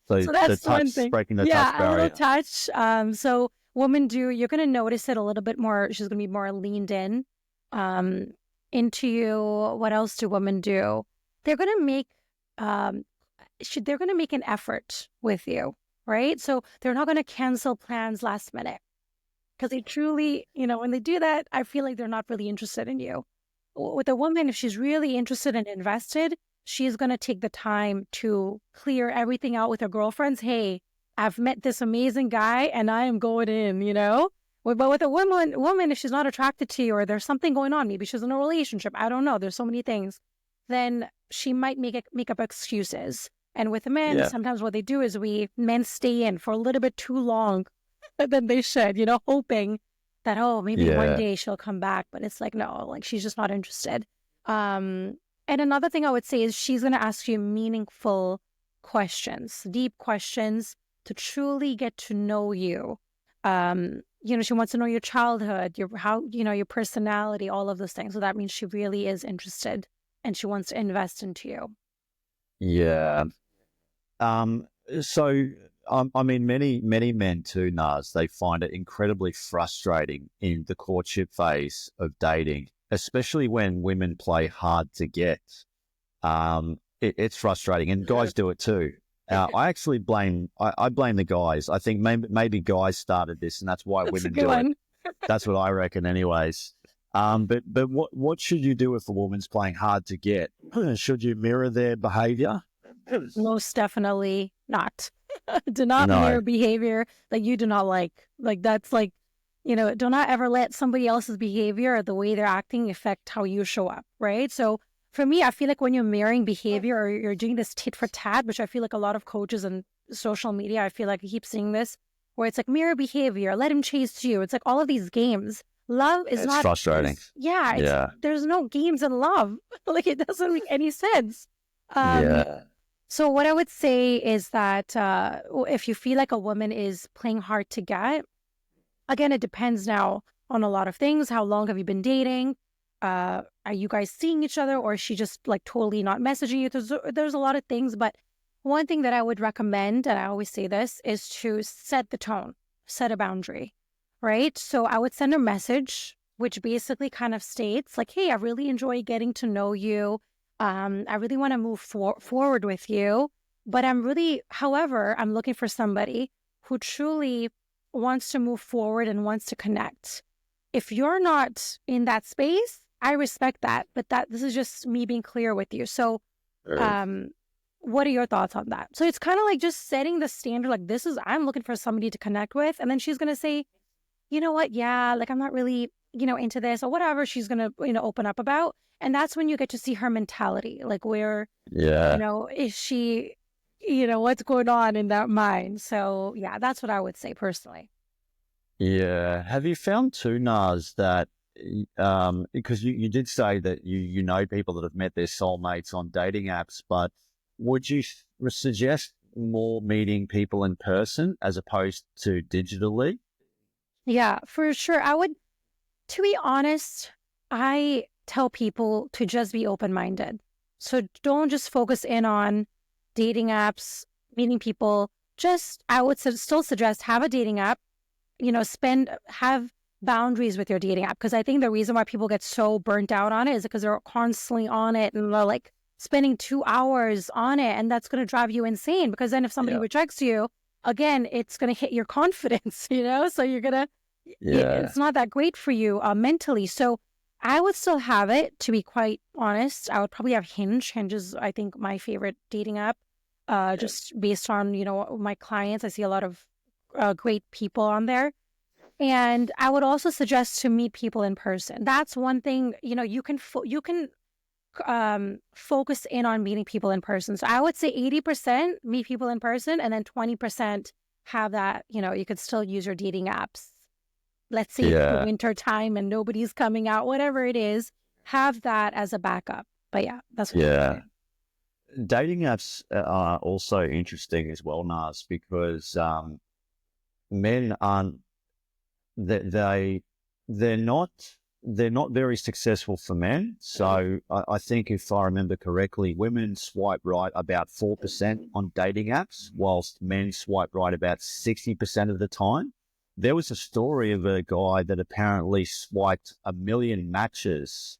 So So the that's one touch, thing. breaking the touch Yeah, a little barrier. touch. So you're gonna notice it a little bit more. She's gonna be more leaned in, um, into you. What else do women do? They're gonna make, um, they're gonna make an effort with you, right? So they're not gonna cancel plans last minute because they truly, when they do that, I feel like they're not really interested in you. with a woman, if she's really interested and invested, she's going to take the time to clear everything out with her girlfriends. Hey, I've met this amazing guy and I am going in, you know? But with a woman, if she's not attracted to you or there's something going on, maybe she's in a relationship, I don't know, there's so many things, then she might make up excuses. And with men, Yeah. sometimes what they do is men stay in for a little bit too long than they should, you know, hoping that, oh, maybe one Yeah. day she'll come back. But it's like, no, like she's just not interested. And another thing I would say is she's going to ask you meaningful questions, deep questions to truly get to know you. You know, she wants to know your childhood, your personality, all of those things. So that means she really is interested and she wants to invest into you. Yeah. So, I mean, many men too, Naz, they find it incredibly frustrating in the courtship phase of dating, especially when women play hard to get. It's frustrating, and guys do it too. I actually blame the guys. I think maybe guys started this, and that's why That's a women good do one. it. That's what I reckon, anyways. But what should you do if a woman's playing hard to get? Should you mirror their behavior? Most definitely not. Do not No. mirror behavior that you do not like. Like that's like, you know, do not ever let somebody else's behavior or the way they're acting affect how you show up, right? So for me, I feel like when you're mirroring behavior or you're doing this tit for tat, which I feel like a lot of coaches and social media, I feel like I keep seeing this, where it's like mirror behavior, let him chase you. It's like all of these games. Love is It's not, frustrating. Yeah. there's no games in love. Like it doesn't make any sense. Yeah. So what I would say is that if you feel like a woman is playing hard to get, again, it depends now on a lot of things. How long have you been dating? Are you guys seeing each other, or is she just like totally not messaging you? There's a lot of things, but one thing that I would recommend, and I always say this, is to set the tone, set a boundary, right? So I would send a message, which basically kind of states like, hey, I really enjoy getting to know you. I really want to move forward with you, but however, I'm looking for somebody who truly wants to move forward and wants to connect. If you're not in that space, I respect that, but this is just me being clear with you. So, what are your thoughts on that? So it's kind of like just setting the standard, like I'm looking for somebody to connect with. And then she's going to say, you know what? Yeah, like I'm not really, into this or whatever she's going to, open up about. And that's when you get to see her mentality, like where, Yeah. is she, what's going on in that mind. So yeah, that's what I would say personally. Yeah. Have you found too, Naz, that because you did say that you know people that have met their soulmates on dating apps, but would you suggest more meeting people in person as opposed to digitally? Yeah, for sure. To be honest, I tell people to just be open-minded. So don't just focus in on dating apps, meeting people. I would still suggest have a dating app, have boundaries with your dating app. Because I think the reason why people get so burnt out on it is because they're constantly on it and they're like spending 2 hours on it. And that's going to drive you insane because then if somebody rejects you, again, it's going to hit your confidence, So you're going to, it's not that great for you mentally. So I would still have it, to be quite honest. I would probably have Hinge. Hinge is, I think, my favorite dating app. Just based on, my clients. I see a lot of great people on there. And I would also suggest to meet people in person. That's one thing, you can focus in on meeting people in person. So I would say 80% meet people in person and then 20% have that, you could still use your dating apps. Let's say it's the winter time and nobody's coming out, whatever it is, have that as a backup. But yeah, that's what I would say. Dating apps are also interesting as well, Naz, because men aren't they're not very successful for men. So I think if I remember correctly, women swipe right about 4% on dating apps, whilst men swipe right about 60% of the time. There was a story of a guy that apparently swiped 1 million matches,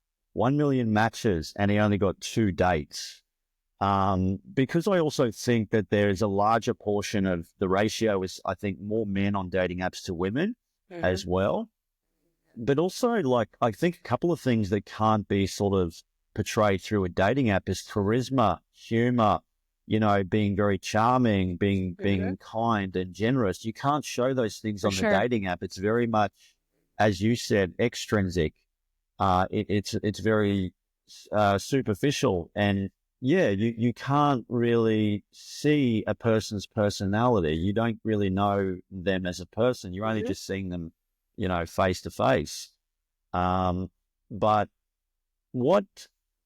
and he only got 2 dates. Because I also think that there is a larger portion of the ratio is, I think, more men on dating apps to women as well. but also, like, I think a couple of things that can't be sort of portrayed through a dating app is charisma, humor, being very charming, being kind and generous. You can't show those things For on the sure. dating app. It's very much, as you said, extrinsic. It's very superficial, and yeah, you can't really see a person's personality. You don't really know them as a person. You're only just seeing them, face to face. But what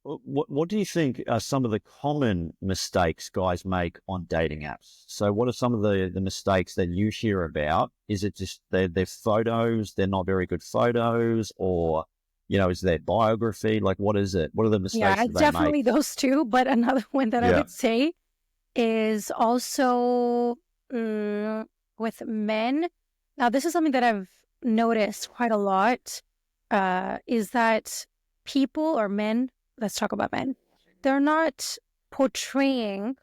what do you think are some of the common mistakes guys make on dating apps? So what are some of the mistakes that you hear about? Is it just their photos, they're not very good photos, or is their biography? Like, what is it? What are the mistakes Yeah, that they make? definitely those two. But another one that I Yeah. would say is also with men. Now, this is something that I've noticed quite a lot, is that people or men, let's talk about men, they're not portraying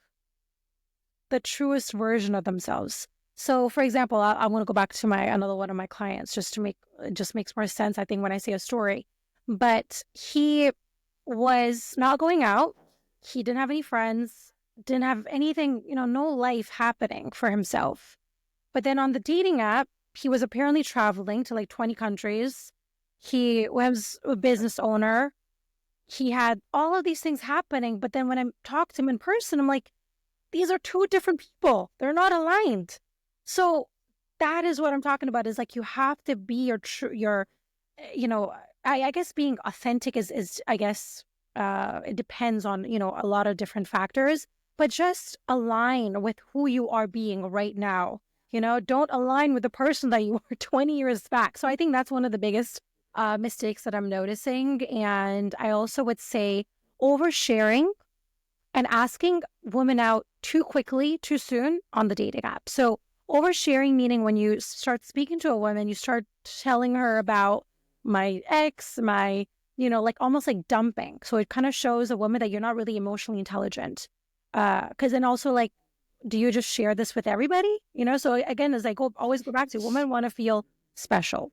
the truest version of themselves. So, for example, I want to go back to another one of my clients just to make it just makes more sense, I think, when I say a story. But he was not going out. He didn't have any friends, didn't have anything, no life happening for himself. But then on the dating app, he was apparently traveling to like 20 countries. He was a business owner. He had all of these things happening. But then when I talked to him in person, I'm like, these are two different people. They're not aligned. So that is what I'm talking about, is like you have to be your true, I guess being authentic is I guess, it depends on, a lot of different factors, but just align with who you are being right now. Don't align with the person that you were 20 years back. So I think that's one of the biggest mistakes that I'm noticing. And I also would say oversharing and asking women out too quickly, too soon on the dating app. So oversharing meaning when you start speaking to a woman, you start telling her about my ex, like almost like dumping. So it kind of shows a woman that you're not really emotionally intelligent. Because then also like, do you just share this with everybody? So again, as I always go back to, women want to feel special.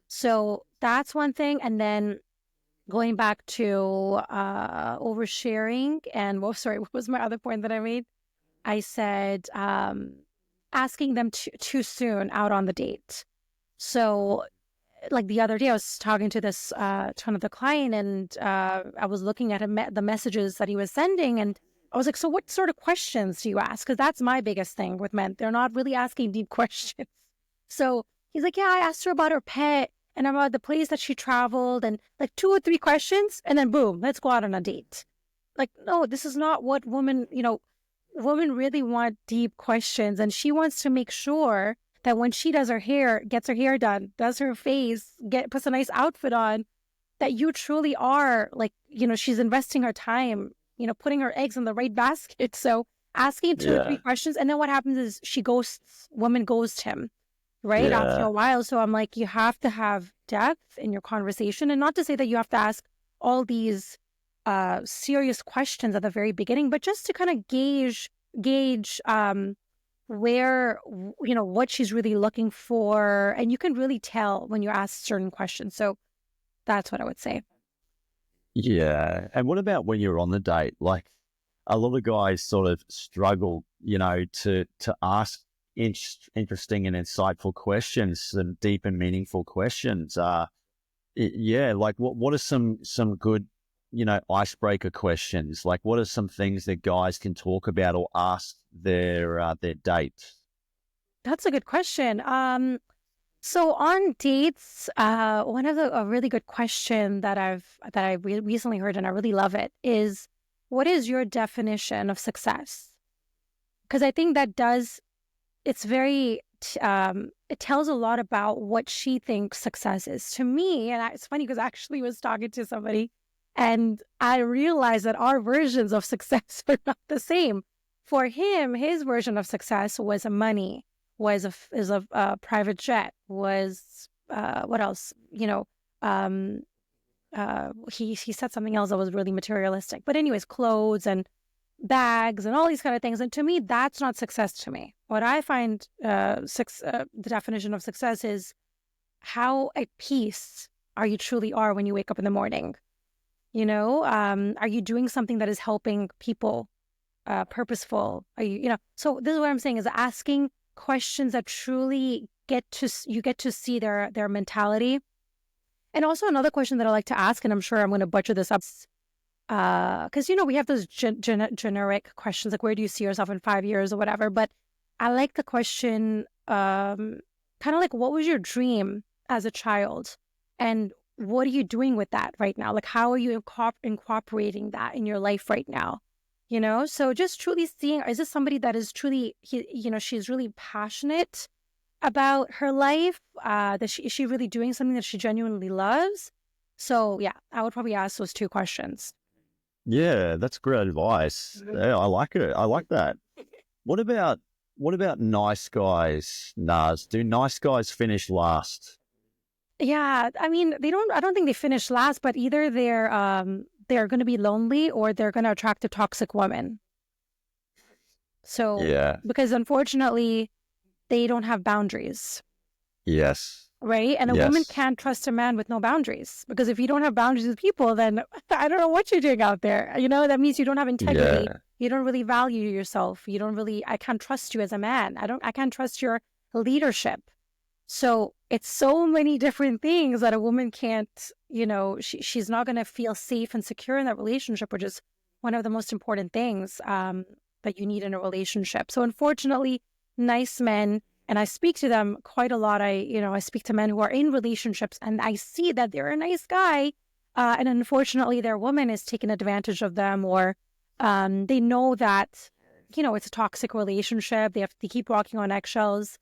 So that's one thing. And then going back to oversharing and, what was my other point that I made? I said asking them too soon out on the date. So like the other day, I was talking to this to another client, and I was looking at the messages that he was sending, and I was like, so what sort of questions do you ask? Because that's my biggest thing with men. They're not really asking deep questions. So he's like, yeah, I asked her about her pet and about the place that she traveled, and like 2 or 3 questions, and then boom, let's go out on a date. Like, no, this is not what women really want deep questions, and she wants to make sure that when she does her hair, gets her hair done, does her face, puts a nice outfit on, that you truly are like, she's investing her time, putting her eggs in the right basket. So asking 2 or 3 questions, and then what happens is women ghost him, right? After Yeah. a while. So I'm like, you have to have depth in your conversation, and not to say that you have to ask all these serious questions at the very beginning, but just to kind of gauge where, what she's really looking for. And you can really tell when you ask certain questions. So that's what I would say. Yeah. And what about when you're on the date? Like, a lot of guys sort of struggle, to ask interesting and insightful questions, some deep and meaningful questions. Like what are some good, icebreaker questions? Like, what are some things that guys can talk about or ask their date? That's a good question. So on dates, one of a really good question that I recently heard, and I really love it, is what is your definition of success? Because I think it's very, it tells a lot about what she thinks success is. To me, and it's funny because I actually was talking to somebody and I realized that our versions of success are not the same. For him, his version of success was money, was a private jet, was what else? He said something else that was really materialistic. But anyways, clothes and bags and all these kind of things. And to me, that's not success to me. What I find the definition of success is how at peace are you truly are when you wake up in the morning? Are you doing something that is helping people, purposeful? Are you, so this is what I'm saying, is asking questions that truly you get to see their mentality. And also another question that I like to ask, and I'm sure I'm going to butcher this up, because, we have those generic questions, like, where do you see yourself in 5 years or whatever? But I like the question, kind of like, what was your dream as a child? And what are you doing with that right now? Like, how are you incorporating that in your life right now? So just truly seeing, is this somebody that is truly, she's really passionate about her life? Is she really doing something that she genuinely loves? So yeah, I would probably ask those two questions. Yeah, that's great advice. Yeah, I like it. I like that. What about nice guys, Naz? Do nice guys finish last? Yeah, I mean, I don't think they finish last, but either they're going to be lonely, or they're going to attract a toxic woman. So, Yeah. because unfortunately, they don't have boundaries, Yes. right? And a woman Yes. can't trust a man with no boundaries, because if you don't have boundaries with people, then I don't know what you're doing out there. That means you don't have integrity. Yeah. You don't really value yourself. I can't trust you as a man. I can't trust your leadership. So it's so many different things that a woman can't, she's not going to feel safe and secure in that relationship, which is one of the most important things that you need in a relationship. So unfortunately, nice men, and I speak to them quite a lot. I speak to men who are in relationships, and I see that they're a nice guy. And unfortunately, their woman is taking advantage of them, or they know that, it's a toxic relationship. They keep walking on eggshells,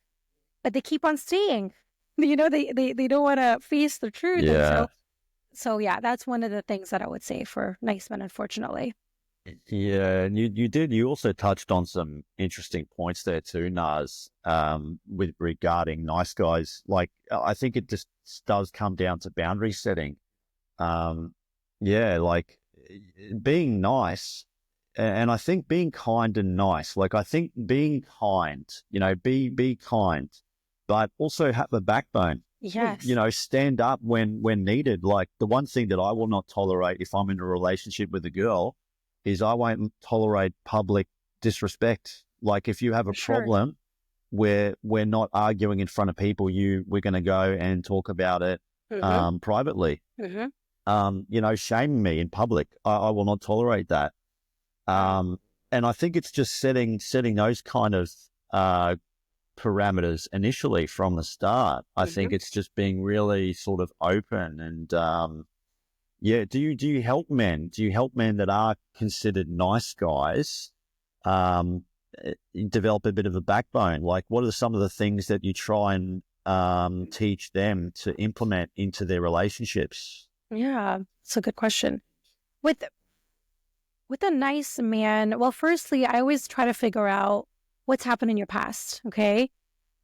but they keep on staying. They don't want to face the truth. Yeah. And so yeah, that's one of the things that I would say for nice men, unfortunately. Yeah, and you also touched on some interesting points there too, Naz, with regarding nice guys. Like, I think it just does come down to boundary setting. Yeah, like being nice, and I think being kind and nice. Like, I think being kind, be kind, but also have a backbone. Yes. Stand up when needed. Like, the one thing that I will not tolerate if I'm in a relationship with a girl is I won't tolerate public disrespect. Like, if you have a problem, we're not arguing in front of people. We're going to go and talk about it privately. Shaming me in public, I will not tolerate that. And I think it's just setting those kind of parameters initially from the start. I think it's just being really sort of open and yeah. Do you help men? Do you help men that are considered nice guys develop a bit of a backbone? Like, what are some of the things that you try and teach them to implement into their relationships? Yeah, it's a good question. With a nice man, well, firstly, I always try to figure out what's happened in your past. Okay,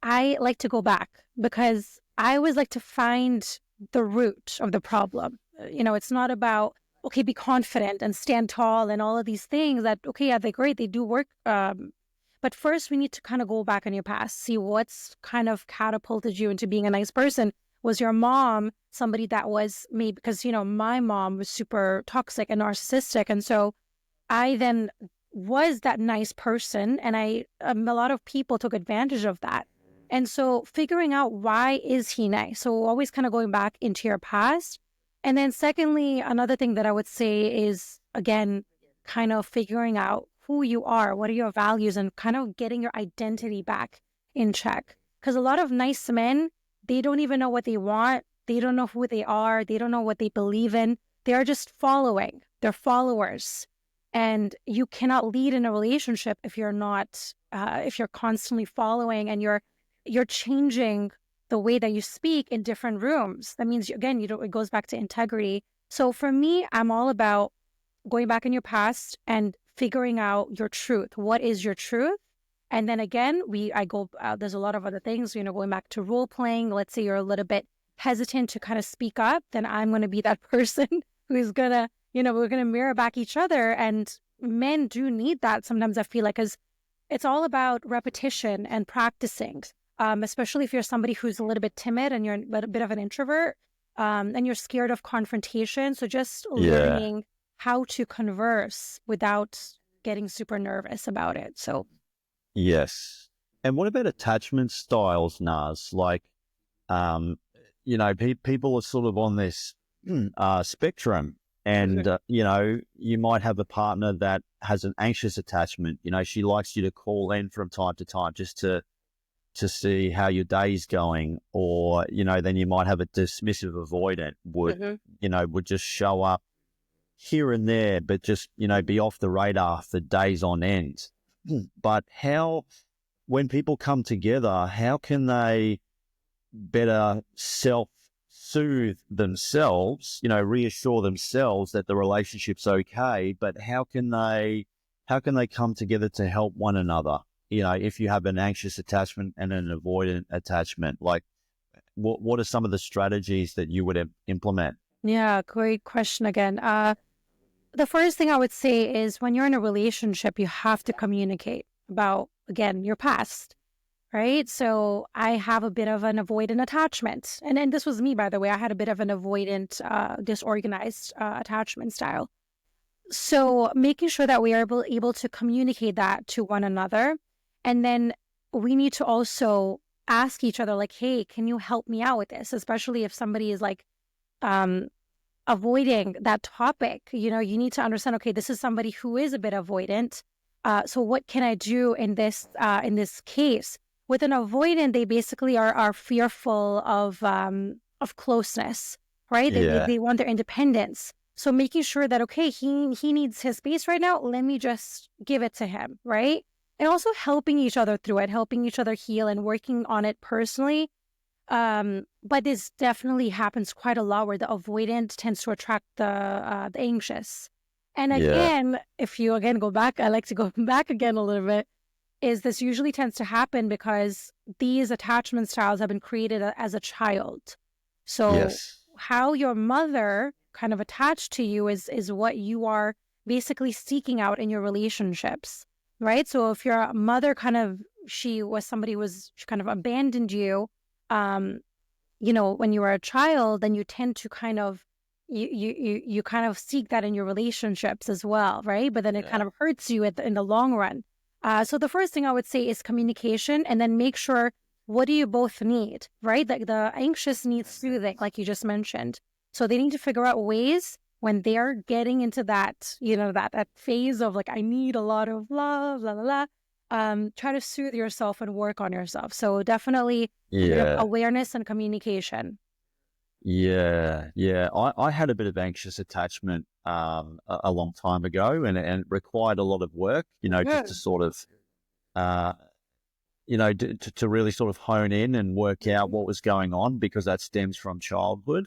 I like to go back because I always like to find the root of the problem. It's not about, okay, be confident and stand tall and all of these things that, okay, yeah, they're great. They do work. But first we need to kind of go back in your past, see what's kind of catapulted you into being a nice person. Was your mom somebody that was maybe, because, my mom was super toxic and narcissistic. And so I then was that nice person, and a lot of people took advantage of that. And so figuring out, why is he nice? So always kind of going back into your past. And then secondly, another thing that I would say is, again, kind of figuring out who you are, what are your values, and kind of getting your identity back in check. Because a lot of nice men, they don't even know what they want. They don't know who they are. They don't know what they believe in. They are just following. They're followers. And you cannot lead in a relationship if you're not, if you're constantly following and you're changing the way that you speak in different rooms. That means, again, it goes back to integrity. So for me, I'm all about going back in your past and figuring out your truth. What is your truth? And then again, there's a lot of other things, going back to role playing. Let's say you're a little bit hesitant to kind of speak up, then I'm going to be that person who's going to, we're going to mirror back each other. And men do need that sometimes, I feel like, because it's all about repetition and practicing, especially if you're somebody who's a little bit timid and you're a bit of an introvert. and you're scared of confrontation. So just Yeah. learning how to converse without getting super nervous about it. So Yes. And what about attachment styles, Naz? Like, um, people are sort of on this spectrum, and you might have a partner that has an anxious attachment. She likes you to call in from time to time just to see how your day's going, or then you might have a dismissive avoidant would just show up here and there, but just be off the radar for days on end. But when people come together, how can they better self-soothe themselves, reassure themselves that the relationship's okay, but how can they come together to help one another? If you have an anxious attachment and an avoidant attachment, like what are some of the strategies that you would implement? yeah, great question again. The first thing I would say is when you're in a relationship, you have to communicate about, again, your past, right? So I have a bit of an avoidant attachment. And this was me, by the way. I had a bit of an avoidant, disorganized attachment style. So making sure that we are able to communicate that to one another. And then we need to also ask each other, like, hey, can you help me out with this? Especially if somebody is like, um, avoiding that topic. You need to understand, okay, this is somebody who is a bit avoidant. So what can I do in this case? With an avoidant, they basically are fearful of closeness, right? Yeah, They want their independence. So making sure that, okay, he needs his space right now. Let me just give it to him, right? And also helping each other through it, helping each other heal and working on it personally. But this definitely happens quite a lot where the avoidant tends to attract the anxious. And yeah, again, if you again go back, I like to go back again a little bit, is this usually tends to happen because these attachment styles have been created as a child. So yes, how your mother kind of attached to you is what you are basically seeking out in your relationships, right? So if your mother she kind of abandoned you, um, when you were a child, then you tend to kind of you kind of seek that in your relationships as well, right? But then it kind yeah, of hurts you in the long run. So the first thing I would say is communication, and then make sure what do you both need, right? Like the anxious needs soothing, like you just mentioned. So they need to figure out ways when they're getting into that, that phase of like, I need a lot of love, la la la. Try to soothe yourself and work on yourself. So definitely a bit of yeah. awareness and communication. Yeah, yeah. I had a bit of anxious attachment a long time ago, and it required a lot of work, just to Mhm. sort of to really sort of hone in and work out what was going on, because that stems from childhood.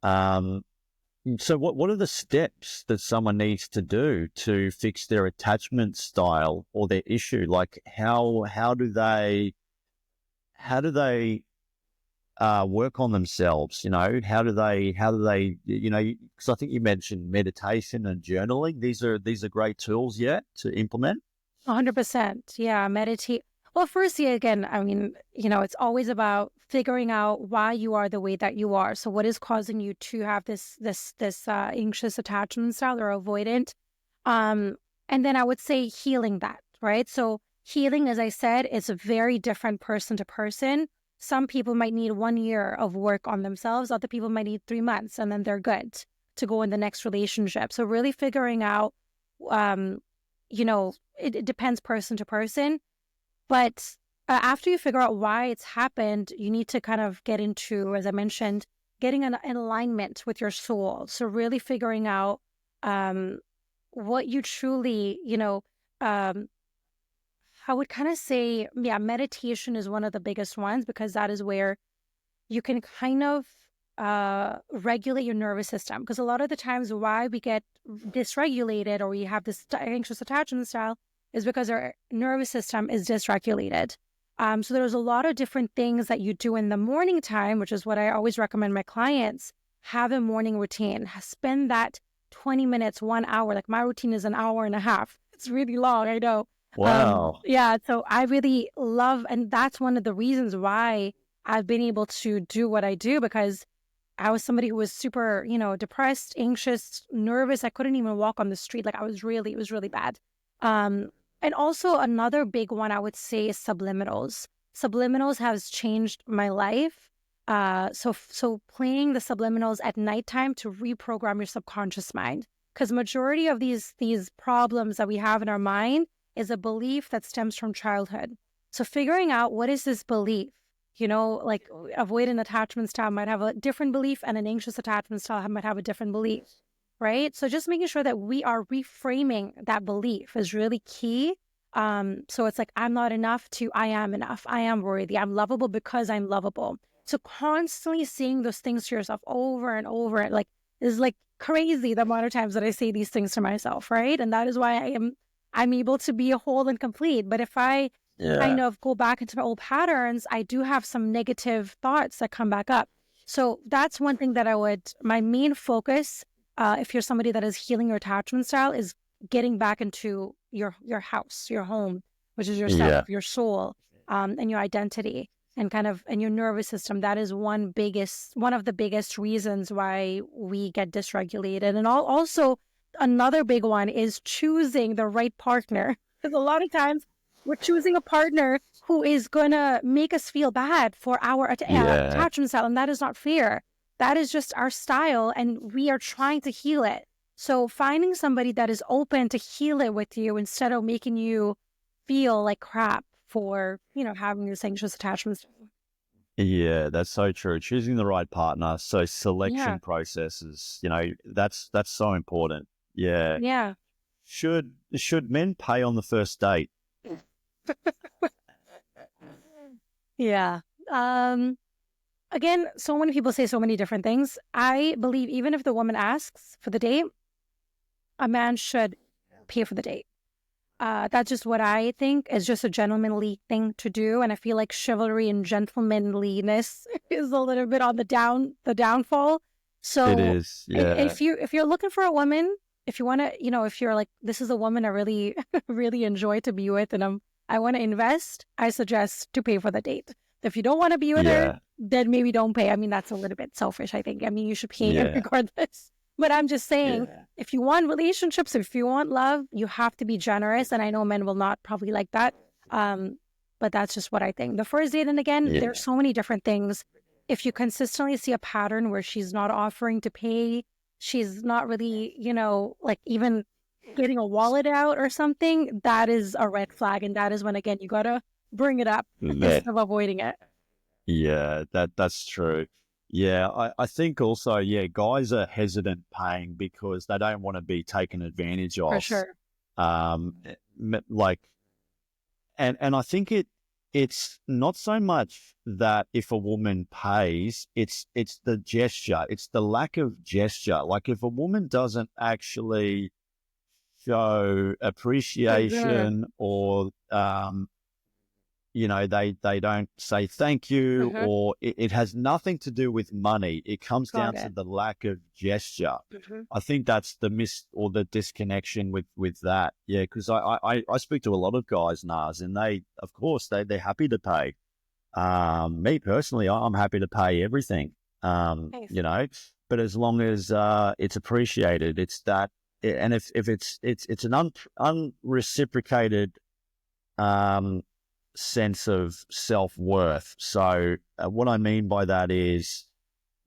Um, so what are the steps that someone needs to do to fix their attachment style or their issue? Like how do they work on themselves? How do they, because I think you mentioned meditation and journaling. These are great tools, to implement. 100%. Yeah, meditate. Well, firstly, again, I mean, it's always about figuring out why you are the way that you are. So, what is causing you to have this anxious attachment style or avoidant? Um, and then I would say healing that, right? So, healing, as I said, is a very different person to person. Some people might need 1 year of work on themselves. Other people might need 3 months, and then they're good to go in the next relationship. So, really figuring out, um, it depends person to person. But after you figure out why it's happened, you need to kind of get into, as I mentioned, getting an alignment with your soul. So really figuring out um, what you truly, um, I would kind of say, yeah, meditation is one of the biggest ones because that is where you can kind of regulate your nervous system. Because a lot of the times why we get dysregulated or we have this anxious attachment style is because our nervous system is dysregulated. So there's a lot of different things that you do in the morning time, which is what I always recommend my clients have a morning routine. Spend that 20 minutes, 1 hour. Like my routine is an hour and a half. It's really long, I know. Wow. Yeah, so I really love, and that's one of the reasons why I've been able to do what I do because I was somebody who was super, depressed, anxious, nervous. I couldn't even walk on the street. Like it was really bad. Um, and also another big one I would say is subliminals. Subliminals has changed my life. So playing the subliminals at nighttime to reprogram your subconscious mind, because majority of these problems that we have in our mind is a belief that stems from childhood. So figuring out what is this belief, like avoidant attachment style might have a different belief and an anxious attachment style might have a different belief, right? So just making sure that we are reframing that belief is really key. So it's like, I'm not enough to I am enough. I am worthy. I'm lovable because I'm lovable. So constantly saying those things to yourself over and over, like, is like crazy the amount of times that I say these things to myself, right? And that is why I'm able to be whole and complete. But if I kind of go back into my old patterns, I do have some negative thoughts that come back up. So that's one thing that my main focus, if you're somebody that is healing your attachment style, is getting back into your house, your home, which is yourself, your soul, and your identity, and your nervous system. That is one of the biggest reasons why we get dysregulated. And also another big one is choosing the right partner. Because a lot of times we're choosing a partner who is going to make us feel bad for our attachment style. And that is not fair. That is just our style, and we are trying to heal it. So finding somebody that is open to heal it with you instead of making you feel like crap for, having this anxious attachment style. Yeah, that's so true. Choosing the right partner. So selection processes, that's so important. Yeah. Yeah. Should men pay on the first date? Yeah. Again, so many people say so many different things. I believe even if the woman asks for the date, a man should pay for the date. That's just what I think is just a gentlemanly thing to do. And I feel like chivalry and gentlemanliness is a little bit on the downfall. So it is. Yeah. If you're looking for a woman, if you want to, if you're like, this is a woman I really, really enjoy to be with, and I want to invest, I suggest to pay for the date. If you don't want to be with her, then maybe don't pay. I mean, that's a little bit selfish, I think. I mean, you should pay regardless. But I'm just saying, if you want relationships, if you want love, you have to be generous. And I know men will not probably like that. But that's just what I think. The first date, and again, there's so many different things. If you consistently see a pattern where she's not offering to pay, she's not really, like even getting a wallet out or something, that is a red flag. And that is when, again, you got to bring it up instead of avoiding it. Yeah, that's true. Yeah, I think also, guys are hesitant paying because they don't want to be taken advantage of. For sure. Like, and I think it's not so much that if a woman pays, it's the gesture, it's the lack of gesture. Like if a woman doesn't actually show appreciation or they don't say thank you, or it has nothing to do with money. It comes down to the lack of gesture. I think that's the or the disconnection with that. Yeah, because I speak to a lot of guys, Naz, and they're happy to pay. Me personally, I'm happy to pay everything. Nice. But as long as it's appreciated, it's that. And if it's an unreciprocated sense of self-worth. So what I mean by that is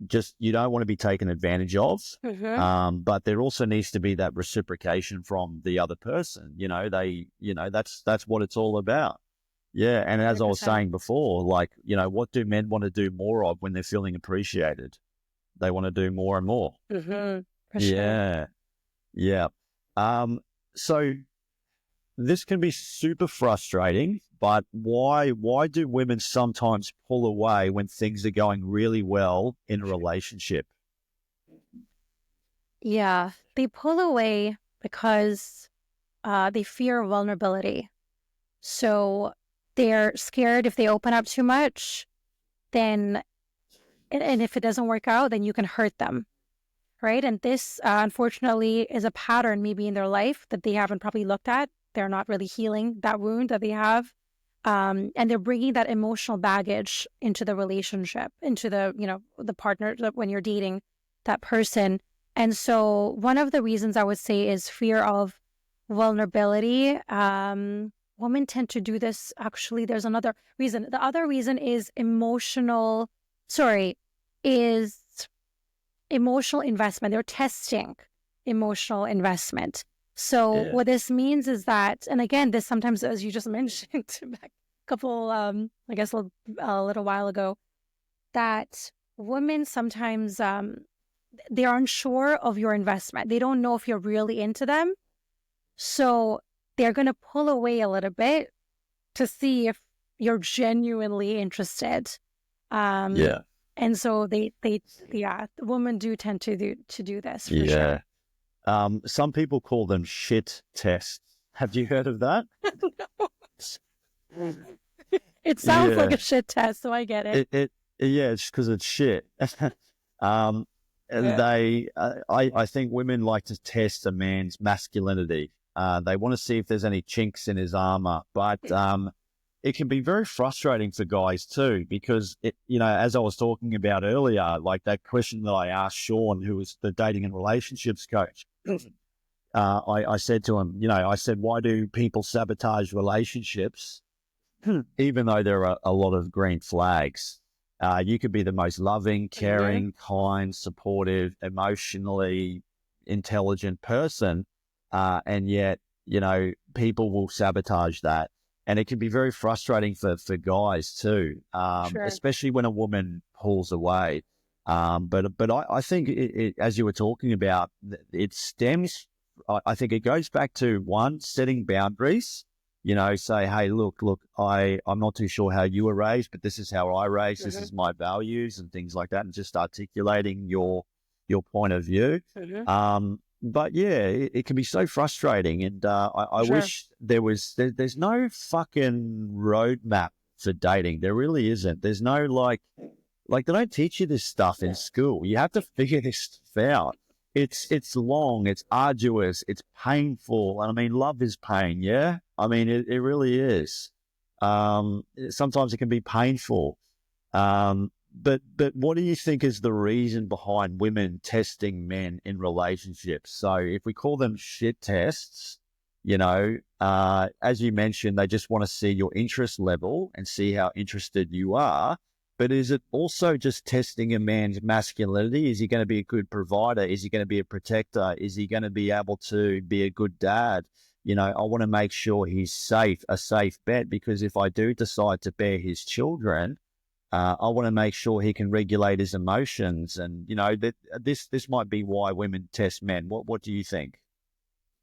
just you don't want to be taken advantage of, but there also needs to be that reciprocation from the other person. That's what it's all about. Yeah, and as 100%. I was saying before, like, what do men want to do more of when they're feeling appreciated? They want to do more and more. For sure. Yeah. So this can be super frustrating, but why do women sometimes pull away when things are going really well in a relationship? Yeah, they pull away because they fear vulnerability. So they're scared if they open up too much, then, and if it doesn't work out, then you can hurt them, right? And this, unfortunately, is a pattern maybe in their life that they haven't probably looked at. They're not really healing that wound that they have. and they're bringing that emotional baggage into the relationship, into the, the partner when you're dating that person. And so one of the reasons I would say is fear of vulnerability. Women tend to do this. Actually, there's another reason. The other reason is emotional investment. They're testing emotional investment. So what this means is that, and again, this sometimes, as you just mentioned back a couple, I guess a little while ago, that women sometimes, they're unsure of your investment. They don't know if you're really into them. So they're going to pull away a little bit to see if you're genuinely interested. And so the women do tend to do this for sure. Some people call them shit tests. Have you heard of that? No. It sounds like a shit test, so I get it. It's because it's shit. I think women like to test a man's masculinity. They want to see if there's any chinks in his armor, but it can be very frustrating for guys too, because as I was talking about earlier, like that question that I asked Sean, who was the dating and relationships coach, I said to him, why do people sabotage relationships, even though there are a lot of green flags? You could be the most loving, caring, kind, supportive, emotionally intelligent person, and yet, people will sabotage that. And it can be very frustrating for guys too, especially when a woman pulls away. But I think it, as you were talking about, it stems, I think it goes back to one, setting boundaries. Say, hey, look, I'm not too sure how you were raised, but this is how I raised. This is my values and things like that, and just articulating your point of view. But it can be so frustrating, and I wish there's no fucking roadmap for dating. There really isn't. There's no like they don't teach you this stuff in school. You have to figure this stuff out. It's long, it's arduous, it's painful. And I mean, love is pain. Yeah. I mean, it really is. Sometimes it can be painful. But what do you think is the reason behind women testing men in relationships? So if we call them shit tests, as you mentioned, they just want to see your interest level and see how interested you are. But is it also just testing a man's masculinity? Is he going to be a good provider? Is he going to be a protector? Is he going to be able to be a good dad? I want to make sure he's a safe bet, because if I do decide to bear his children, I want to make sure he can regulate his emotions. And, that this might be why women test men. What do you think?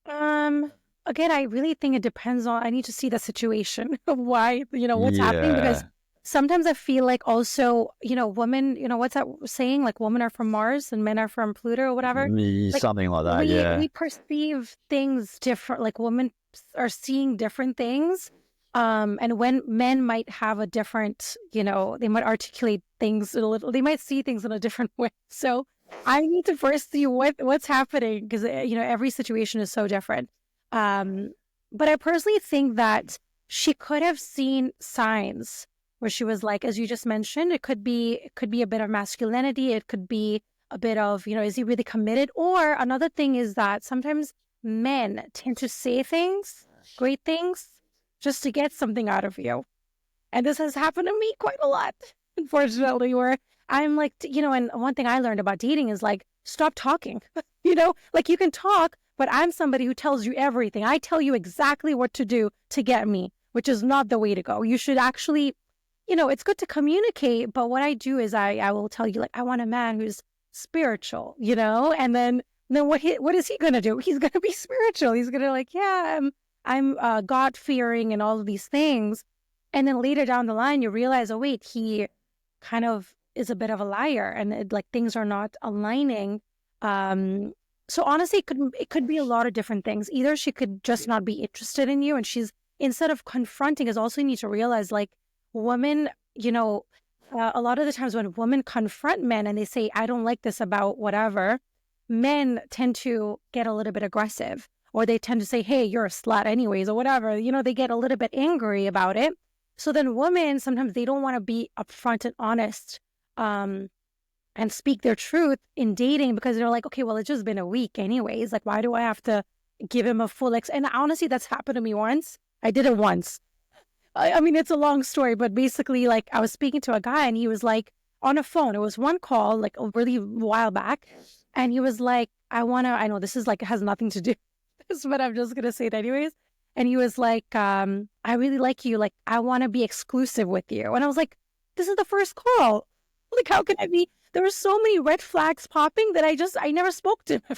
Again, I really think it depends on, I need to see the situation of why, what's happening, because sometimes I feel like also, women, what's that saying? Like women are from Mars and men are from Pluto or whatever. Something like that, we perceive things different, like women are seeing different things. And when men might have a different, they might articulate things a little, they might see things in a different way. So I need to first see what's happening, because, every situation is so different. But I personally think that she could have seen signs where she was like, as you just mentioned, it could be a bit of masculinity. It could be a bit of, is he really committed? Or another thing is that sometimes men tend to say things, great things, just to get something out of you. And this has happened to me quite a lot, unfortunately, where I'm like, and one thing I learned about dating is like, stop talking, like you can talk, but I'm somebody who tells you everything. I tell you exactly what to do to get me, which is not the way to go. You should actually, it's good to communicate, but what I do is I will tell you, like, I want a man who's spiritual, and then what is he going to do? He's going to be spiritual. He's going to like, I'm God-fearing and all of these things. And then later down the line, you realize, oh, wait, he kind of is a bit of a liar, and things are not aligning. So honestly, it could be a lot of different things. Either she could just not be interested in you, and she's, instead of confronting, is also need to realize, like, women, a lot of the times when women confront men and they say, I don't like this about whatever, men tend to get a little bit aggressive, or they tend to say, hey, you're a slut anyways, or whatever. They get a little bit angry about it. So then women, sometimes they don't want to be upfront and honest and speak their truth in dating because they're like, okay, well, it's just been a week anyways. Like, why do I have to give him a full And honestly, that's happened to me once. I did it once. I mean, it's a long story, but basically, like, I was speaking to a guy and he was like on a phone. It was one call, like a really while back. And he was like, I know this is like, it has nothing to do with this, but I'm just going to say it anyways. And he was like, I really like you. Like, I want to be exclusive with you. And I was like, this is the first call. Like, how can I be? There were so many red flags popping that I never spoke to him.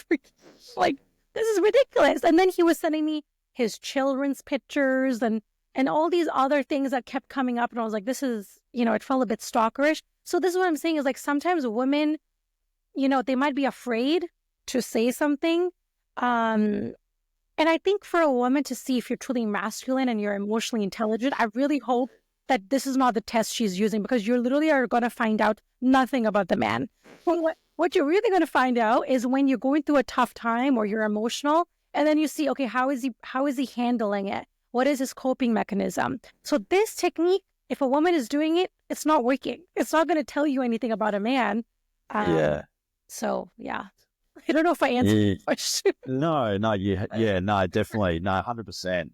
Like, this is ridiculous. And then he was sending me his children's pictures and all these other things that kept coming up. And I was like, this is, it felt a bit stalkerish. So this is what I'm saying is like, sometimes women, they might be afraid to say something. And I think for a woman to see if you're truly masculine and you're emotionally intelligent, I really hope that this is not the test she's using, because you literally are going to find out nothing about the man. What you're really going to find out is when you're going through a tough time or you're emotional, and then you see, okay, how is he handling it? What is his coping mechanism? So this technique, if a woman is doing it, it's not working. It's not going to tell you anything about a man. Yeah. So, yeah. I don't know if I answered the question. No, definitely. No, 100%.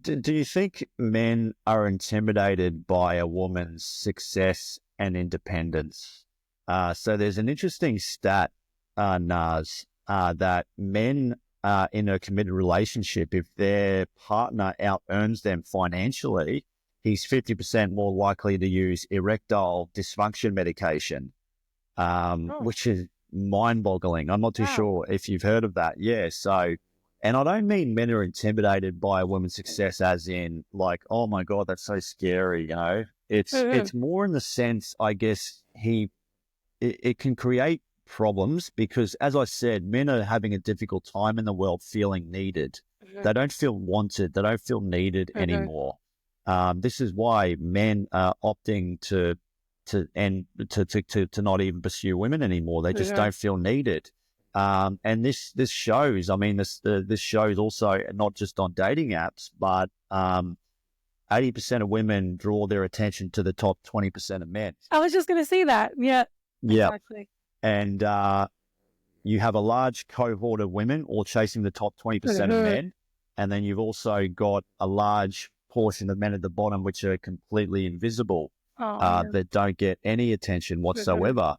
Do you think men are intimidated by a woman's success and independence? So there's an interesting stat, Naz, that men in a committed relationship, if their partner out-earns them financially, he's 50% more likely to use erectile dysfunction medication, which is mind-boggling. I'm not too sure if you've heard of that. Yeah, so... And I don't mean men are intimidated by a woman's success as in like, oh my God, that's so scary, It's more in the sense, I guess, it can create problems because, as I said, men are having a difficult time in the world feeling needed. They don't feel wanted. They don't feel needed anymore. This is why men are opting to not even pursue women anymore. They just don't feel needed. And this shows, this shows also not just on dating apps, but 80% of women draw their attention to the top 20% of men. I was just going to say that. Yeah. Exactly. And you have a large cohort of women all chasing the top 20% of men. And then you've also got a large portion of men at the bottom, which are completely invisible, that don't get any attention whatsoever.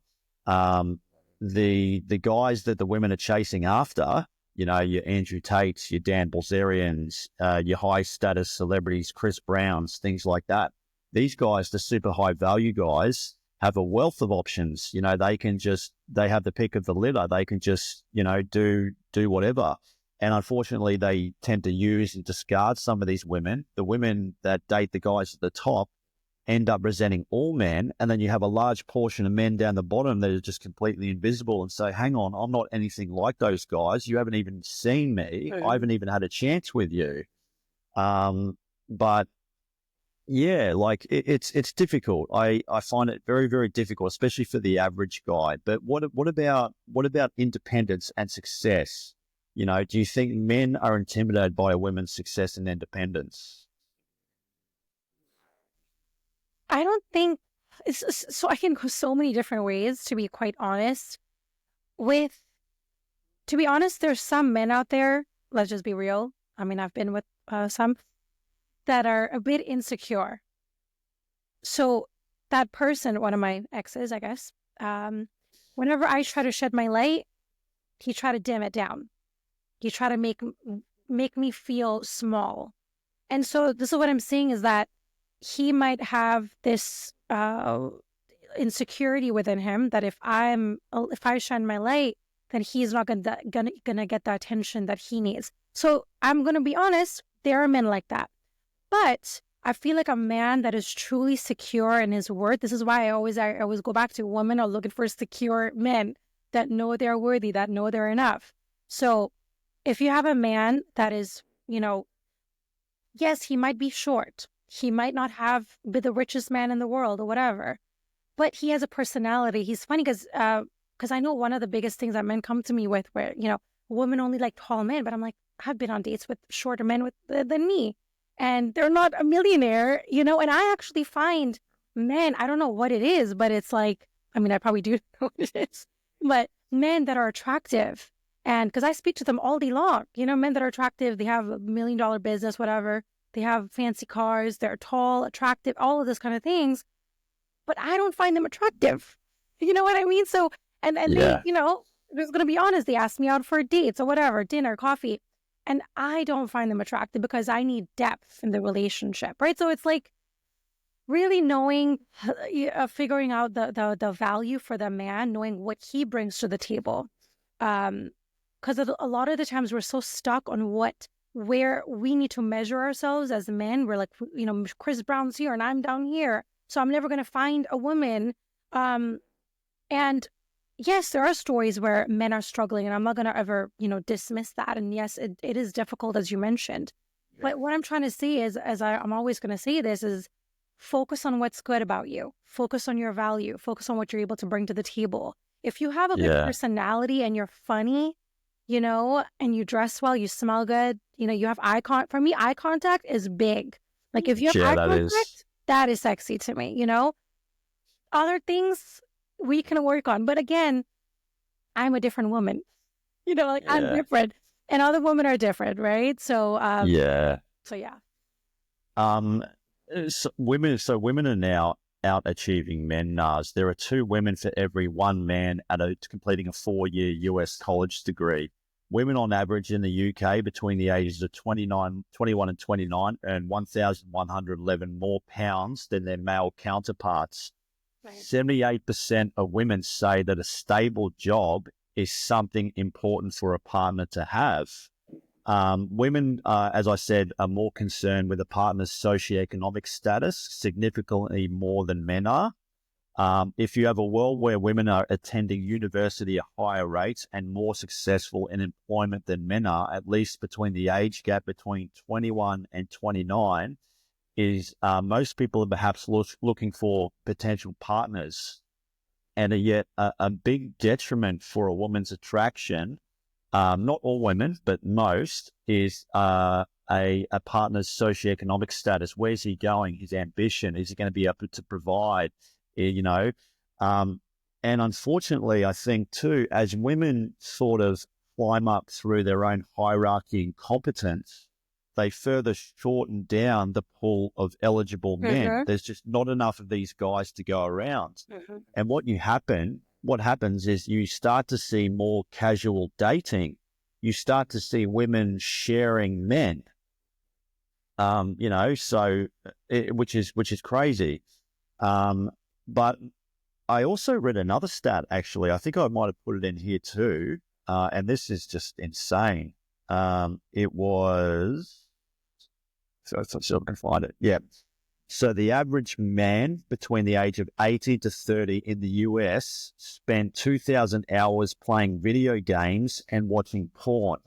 The guys that the women are chasing after, your Andrew Tates, your Dan Bilzerians, your high status celebrities, Chris Browns, things like that. These guys, the super high value guys, have a wealth of options. They have the pick of the litter. They can just, do whatever. And unfortunately, they tend to use and discard some of these women. The women that date the guys at the top end up resenting all men, and then you have a large portion of men down the bottom that are just completely invisible and say, hang on, I'm not anything like those guys. You haven't even seen me. I haven't even had a chance with you. But yeah, like it's difficult. I find it very, very difficult, especially for the average guy. But what about independence and success? Do you think men are intimidated by a woman's success and independence? I don't think so. I can go so many different ways, to be quite honest. To be honest, there's some men out there, let's just be real. I've been with some that are a bit insecure. So that person, one of my exes, I guess, whenever I try to shed my light, he try to dim it down. He try to make me feel small. And so this is what I'm saying is that he might have this insecurity within him that if I shine my light, then he's not gonna get the attention that he needs. So I'm gonna be honest, there are men like that. But I feel like a man that is truly secure in his worth. This is why I always go back to women are looking for secure men that know they're worthy, that know they're enough. So if you have a man that is, yes, he might be short. He might not be the richest man in the world or whatever, but he has a personality. He's funny because I know one of the biggest things that men come to me with where, women only like tall men, but I'm like, I've been on dates with shorter men than me. and they're not a millionaire, you know. And I actually find men, I don't know what it is, but it's like, I mean, I probably do know what it is, but men that are attractive, and because I speak to them all day long, you know, men that are attractive, they have $1 million business, whatever, they have fancy cars, they're tall, attractive, all of this kind of things, but I don't find them attractive. You know what I mean? So, and they, Yeah. you know, just gonna be honest, they ask me out for dates or whatever, dinner, coffee, and I don't find them attractive because I need depth in the relationship, right? So it's like really knowing, figuring out the value for the man, knowing what he brings to the table. Because a lot of the times we're so stuck on where we need to measure ourselves as men. We're like, you know, Chris Brown's here and I'm down here, so I'm never going to find a woman. And yes, there are stories where men are struggling, and I'm not going to ever, you know, dismiss that. And yes, it is difficult, as you mentioned. But what I'm trying to say is, I'm always going to say this, is focus on what's good about you. Focus on your value. Focus on what you're able to bring to the table. If you have a good Yeah. personality and you're funny, you know, and you dress well, you smell good, you know, you have for me, eye contact is big. Like if you have Yeah, eye that is. contact, that is sexy to me, you know? Other things we can work on. But again, I'm a different woman. You know, like I'm Yeah. different. And other women are different, right? So Yeah. so yeah. Women are now out achieving men, Naz. There are 2 women for every 1 man completing a 4-year US college degree. Women on average in the UK between the ages of 21 and 29 earn 1,111 more pounds than their male counterparts. Right. 78% of women say that a stable job is something important for a partner to have. Women, as I said, are more concerned with a partner's socioeconomic status, significantly more than men are. If you have a world where women are attending university at higher rates and more successful in employment than men are, at least between the age gap between 21 and 29, is most people are perhaps looking for potential partners. And yet a big detriment for a woman's attraction, not all women, but most, is a partner's socioeconomic status. Where's he going? His ambition? Is he going to be able to provide? You know, and unfortunately, I think too, as women sort of climb up through their own hierarchy and competence, they further shorten down the pool of eligible men. There's just not enough of these guys to go around. And what happens is you start to see more casual dating. You start to see women sharing men. You know, so which is crazy. But I also read another stat, actually. I think I might have put it in here too. And this is just insane. It was, so I can find it. Yeah. So the average man between the age of 18 to 30 in the US spent 2,000 hours playing video games and watching porn.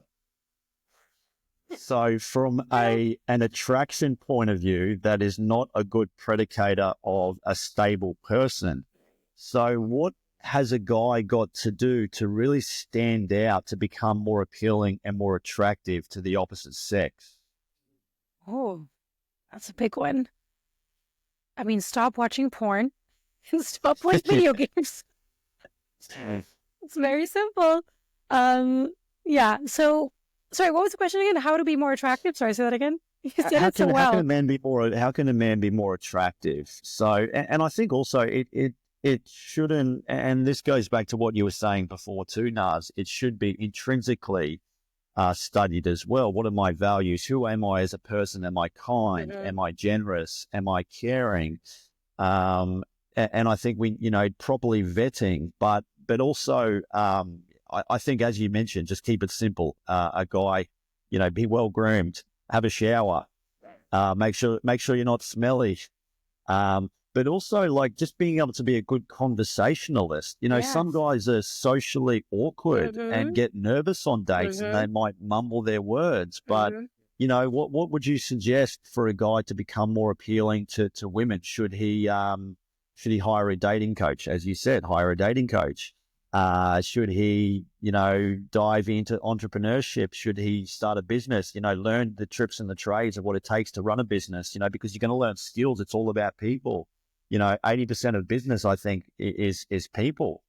So from an attraction point of view, that is not a good predicator of a stable person. So what has a guy got to do to really stand out, to become more appealing and more attractive to the opposite sex? Oh, that's a big one. I mean, stop watching porn and stop playing video games. It's very simple. Yeah. So, sorry, what was the question again? How to be more attractive? Sorry, say that again. You said it so well. How can a man be more? How can a man be more attractive? So, and I think also it shouldn't. And this goes back to what you were saying before too, Naz. It should be intrinsically studied as well. What are my values? Who am I as a person? Am I kind? Am I generous? Am I caring? And I think we, you know, properly vetting, but also, I think, as you mentioned, just keep it simple. A guy, you know, be well groomed, have a shower, make sure you're not smelly. But also, like, just being able to be a good conversationalist. You know, some guys are socially awkward and get nervous on dates, and they might mumble their words. But you know, what would you suggest for a guy to become more appealing to women? Should he hire a dating coach? As you said, hire a dating coach. Should he, dive into entrepreneurship? Should he start a business? Learn the trips and the trades of what it takes to run a business, because you're going to learn skills. It's all about people. 80% of business, I think, is people.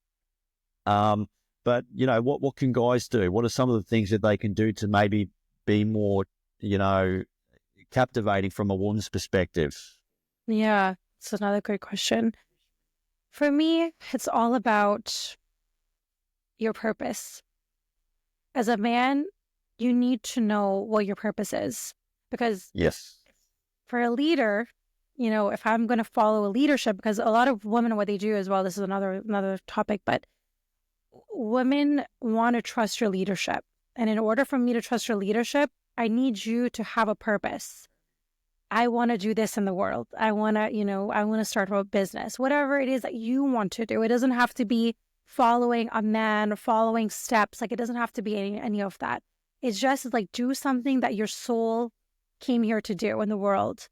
But, what can guys do? What are some of the things that they can do to maybe be more, captivating from a woman's perspective? Yeah, it's another great question. For me, it's all about your purpose. As a man, you need to know what your purpose is, because Yes. for a leader, if I'm going to follow a leadership, because a lot of women, what they do as well, this is another topic, but women want to trust your leadership. And in order for me to trust your leadership, I need you to have a purpose. I want to do this in the world. I want to start a business, whatever it is that you want to do. It doesn't have to be following a man, following steps. Like, it doesn't have to be any of that. It's just like, do something that your soul came here to do in the world.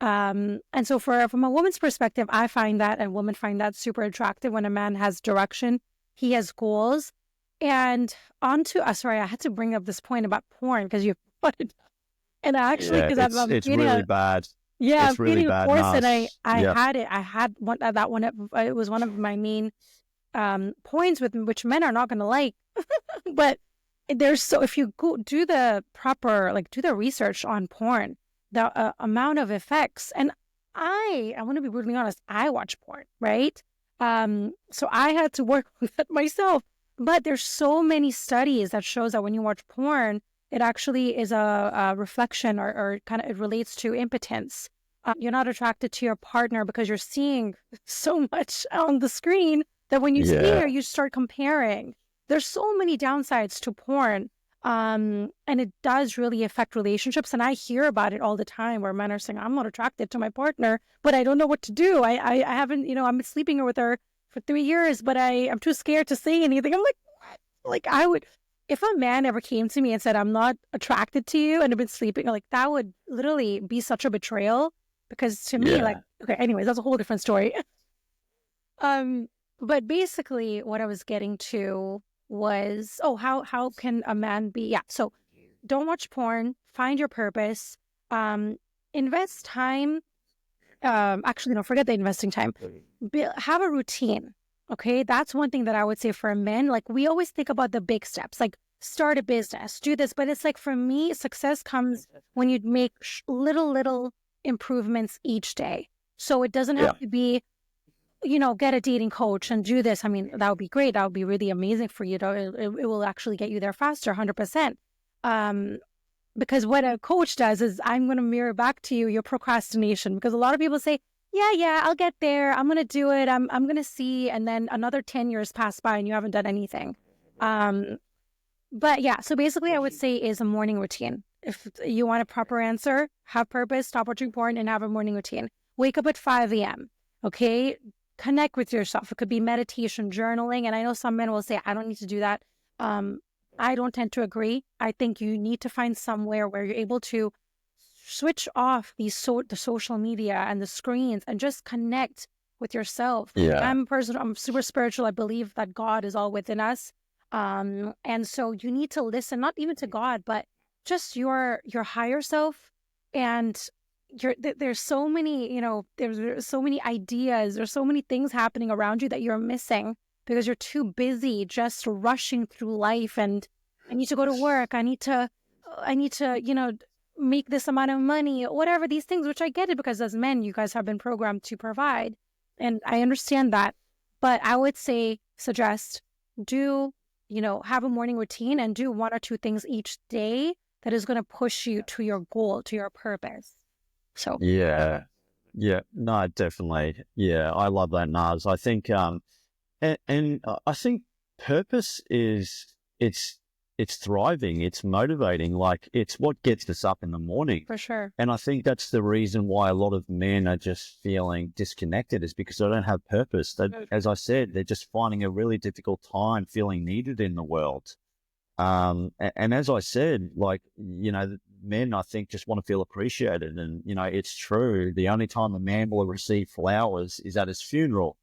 And so from a woman's perspective, I find that, and women find that super attractive when a man has direction, he has goals. And sorry, I had to bring up this point about porn because you wanted, and actually, because it's really bad. Yeah, it's really bad. Course, and I Yep. had it. I had that one. It was one of my main points with which men are not going to like. But if you go do the proper, do the research on porn, the amount of effects, and I want to be brutally honest, I watch porn, right? So I had to work with it myself. But there's so many studies that shows that when you watch porn, it actually is a reflection or kind of, it relates to impotence. You're not attracted to your partner because you're seeing so much on the screen that when you see her, you start comparing. There's so many downsides to porn. And it does really affect relationships. And I hear about it all the time where men are saying, I'm not attracted to my partner, but I don't know what to do. I haven't, I've been sleeping with her for 3 years, but I'm too scared to say anything. I'm like, what? Like, I would, if a man ever came to me and said, I'm not attracted to you, and I've been sleeping, like, that would literally be such a betrayal, because to me, okay, anyways, that's a whole different story. But basically what I was getting to was, how can a man be, so don't watch porn, find your purpose, invest time. Actually, no, forget the investing time. Have a routine. Okay, that's one thing that I would say for men. Like, we always think about the big steps, like start a business, do this. But it's like, for me, success comes when you make little improvements each day. So it doesn't have to be, get a dating coach and do this. I mean, that would be great. That would be really amazing for you. It will actually get you there faster, 100%. Because what a coach does is, I'm going to mirror back to you your procrastination. Because a lot of people say, yeah, I'll get there. I'm going to do it. I'm going to see. And then another 10 years pass by and you haven't done anything. But yeah, so basically I would say is a morning routine. If you want a proper answer, have purpose, stop watching porn, and have a morning routine. Wake up at 5 a.m. Okay? Connect with yourself. It could be meditation, journaling. And I know some men will say, I don't need to do that. I don't tend to agree. I think you need to find somewhere where you're able to switch off the social media and the screens and just connect with yourself. Yeah. I'm super spiritual. I believe that God is all within us. And so you need to listen, not even to God, but just your higher self. And there's so many, there's so many ideas, there's so many things happening around you that you're missing because you're too busy just rushing through life. And I need to go to work. I need to, make this amount of money, whatever these things, which I get it, because as men, you guys have been programmed to provide. And I understand that. But I would suggest, have a morning routine and do 1 or 2 things each day that is going to push you to your goal, to your purpose. So. Yeah. No, definitely. Yeah. I love that, Naz. I think, and I think purpose it's thriving, it's motivating, like it's what gets us up in the morning. For sure. And I think that's the reason why a lot of men are just feeling disconnected, is because they don't have purpose. As I said, they're just finding a really difficult time feeling needed in the world. And as I said, men, I think, just want to feel appreciated. And, it's true. The only time a man will receive flowers is at his funeral.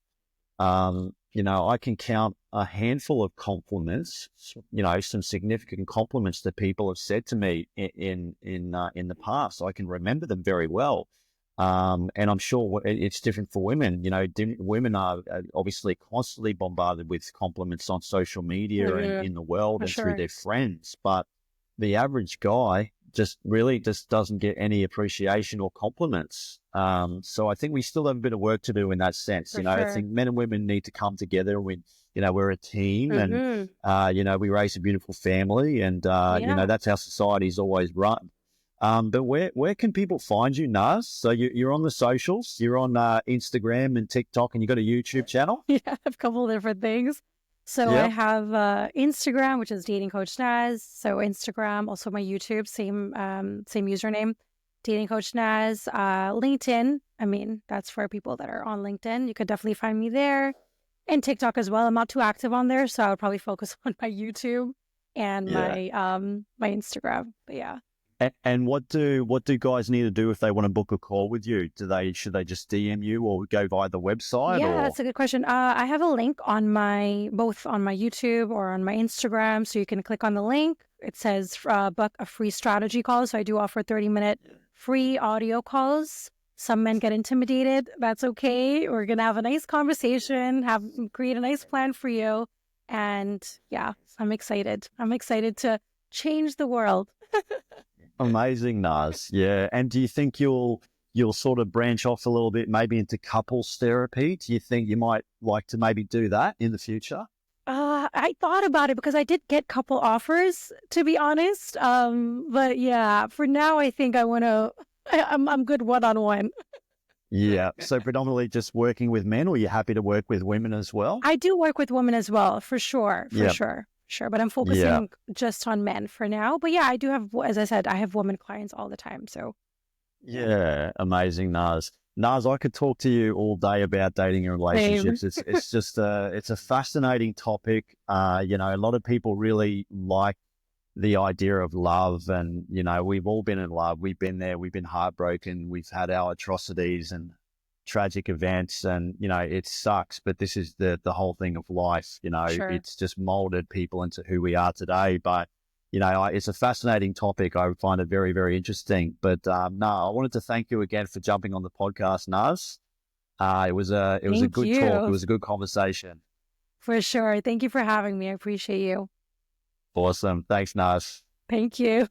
I can count a handful of compliments, some significant compliments that people have said to me in the past. I can remember them very well. And I'm sure it's different for women. Women are obviously constantly bombarded with compliments on social media and in the world For and through sure. their friends. But the average guy just doesn't get any appreciation or compliments. So I think we still have a bit of work to do in that sense. For I sure. think men and women need to come together. We're a team, and we raise a beautiful family, and Yeah. that's how society's always run. But where can people find you, Naz? So you're on the socials, you're on Instagram and TikTok, and you got a YouTube channel? Yeah, I have a couple of different things. So I Yep. have Instagram, which is Dating Coach Naz. So Instagram, also my YouTube, same username, Dating Coach Naz. LinkedIn, I mean, that's for people that are on LinkedIn. You could definitely find me there. And TikTok as well. I'm not too active on there, so I would probably focus on my YouTube and Yeah. my Instagram. But yeah. And what do guys need to do if they want to book a call with you? Should they just DM you or go via the website Yeah, or? that's a good question. I have a link on both on my YouTube or on my Instagram, so you can click on the link. It says book a free strategy call. So I do offer 30-minute free audio calls. Some men get intimidated. That's okay. We're gonna have a nice conversation, create a nice plan for you, and yeah, I'm excited. I'm excited to change the world. Amazing, Naz. Yeah. And do you think you'll sort of branch off a little bit, maybe into couples therapy? Do you think you might like to maybe do that in the future? I thought about it because I did get couple offers, to be honest. But yeah, for now, I think I'm good one-on-one. Yeah. So predominantly just working with men, or you're happy to work with women as well? I do work with women as well, for sure, Yeah. sure. But I'm Yeah. focusing just on men for now. But yeah, I do have, as I said, I have women clients all the time. So Yeah. Amazing, Naz. Naz, I could talk to you all day about dating and same. relationships. It's just it's a fascinating topic. A lot of people really like the idea of love, and we've all been in love. We've been there. We've been heartbroken. We've had our atrocities and tragic events, and it sucks. But this is the whole thing of life. Sure. It's just molded people into who we are today. But it's a fascinating topic. I find it very, very interesting. But no, I wanted to thank you again for jumping on the podcast, Naz. It was a Thank good talk. It you. was a good conversation. For sure. Thank you for having me. I appreciate you. Awesome. Thanks, Naz. Thank you.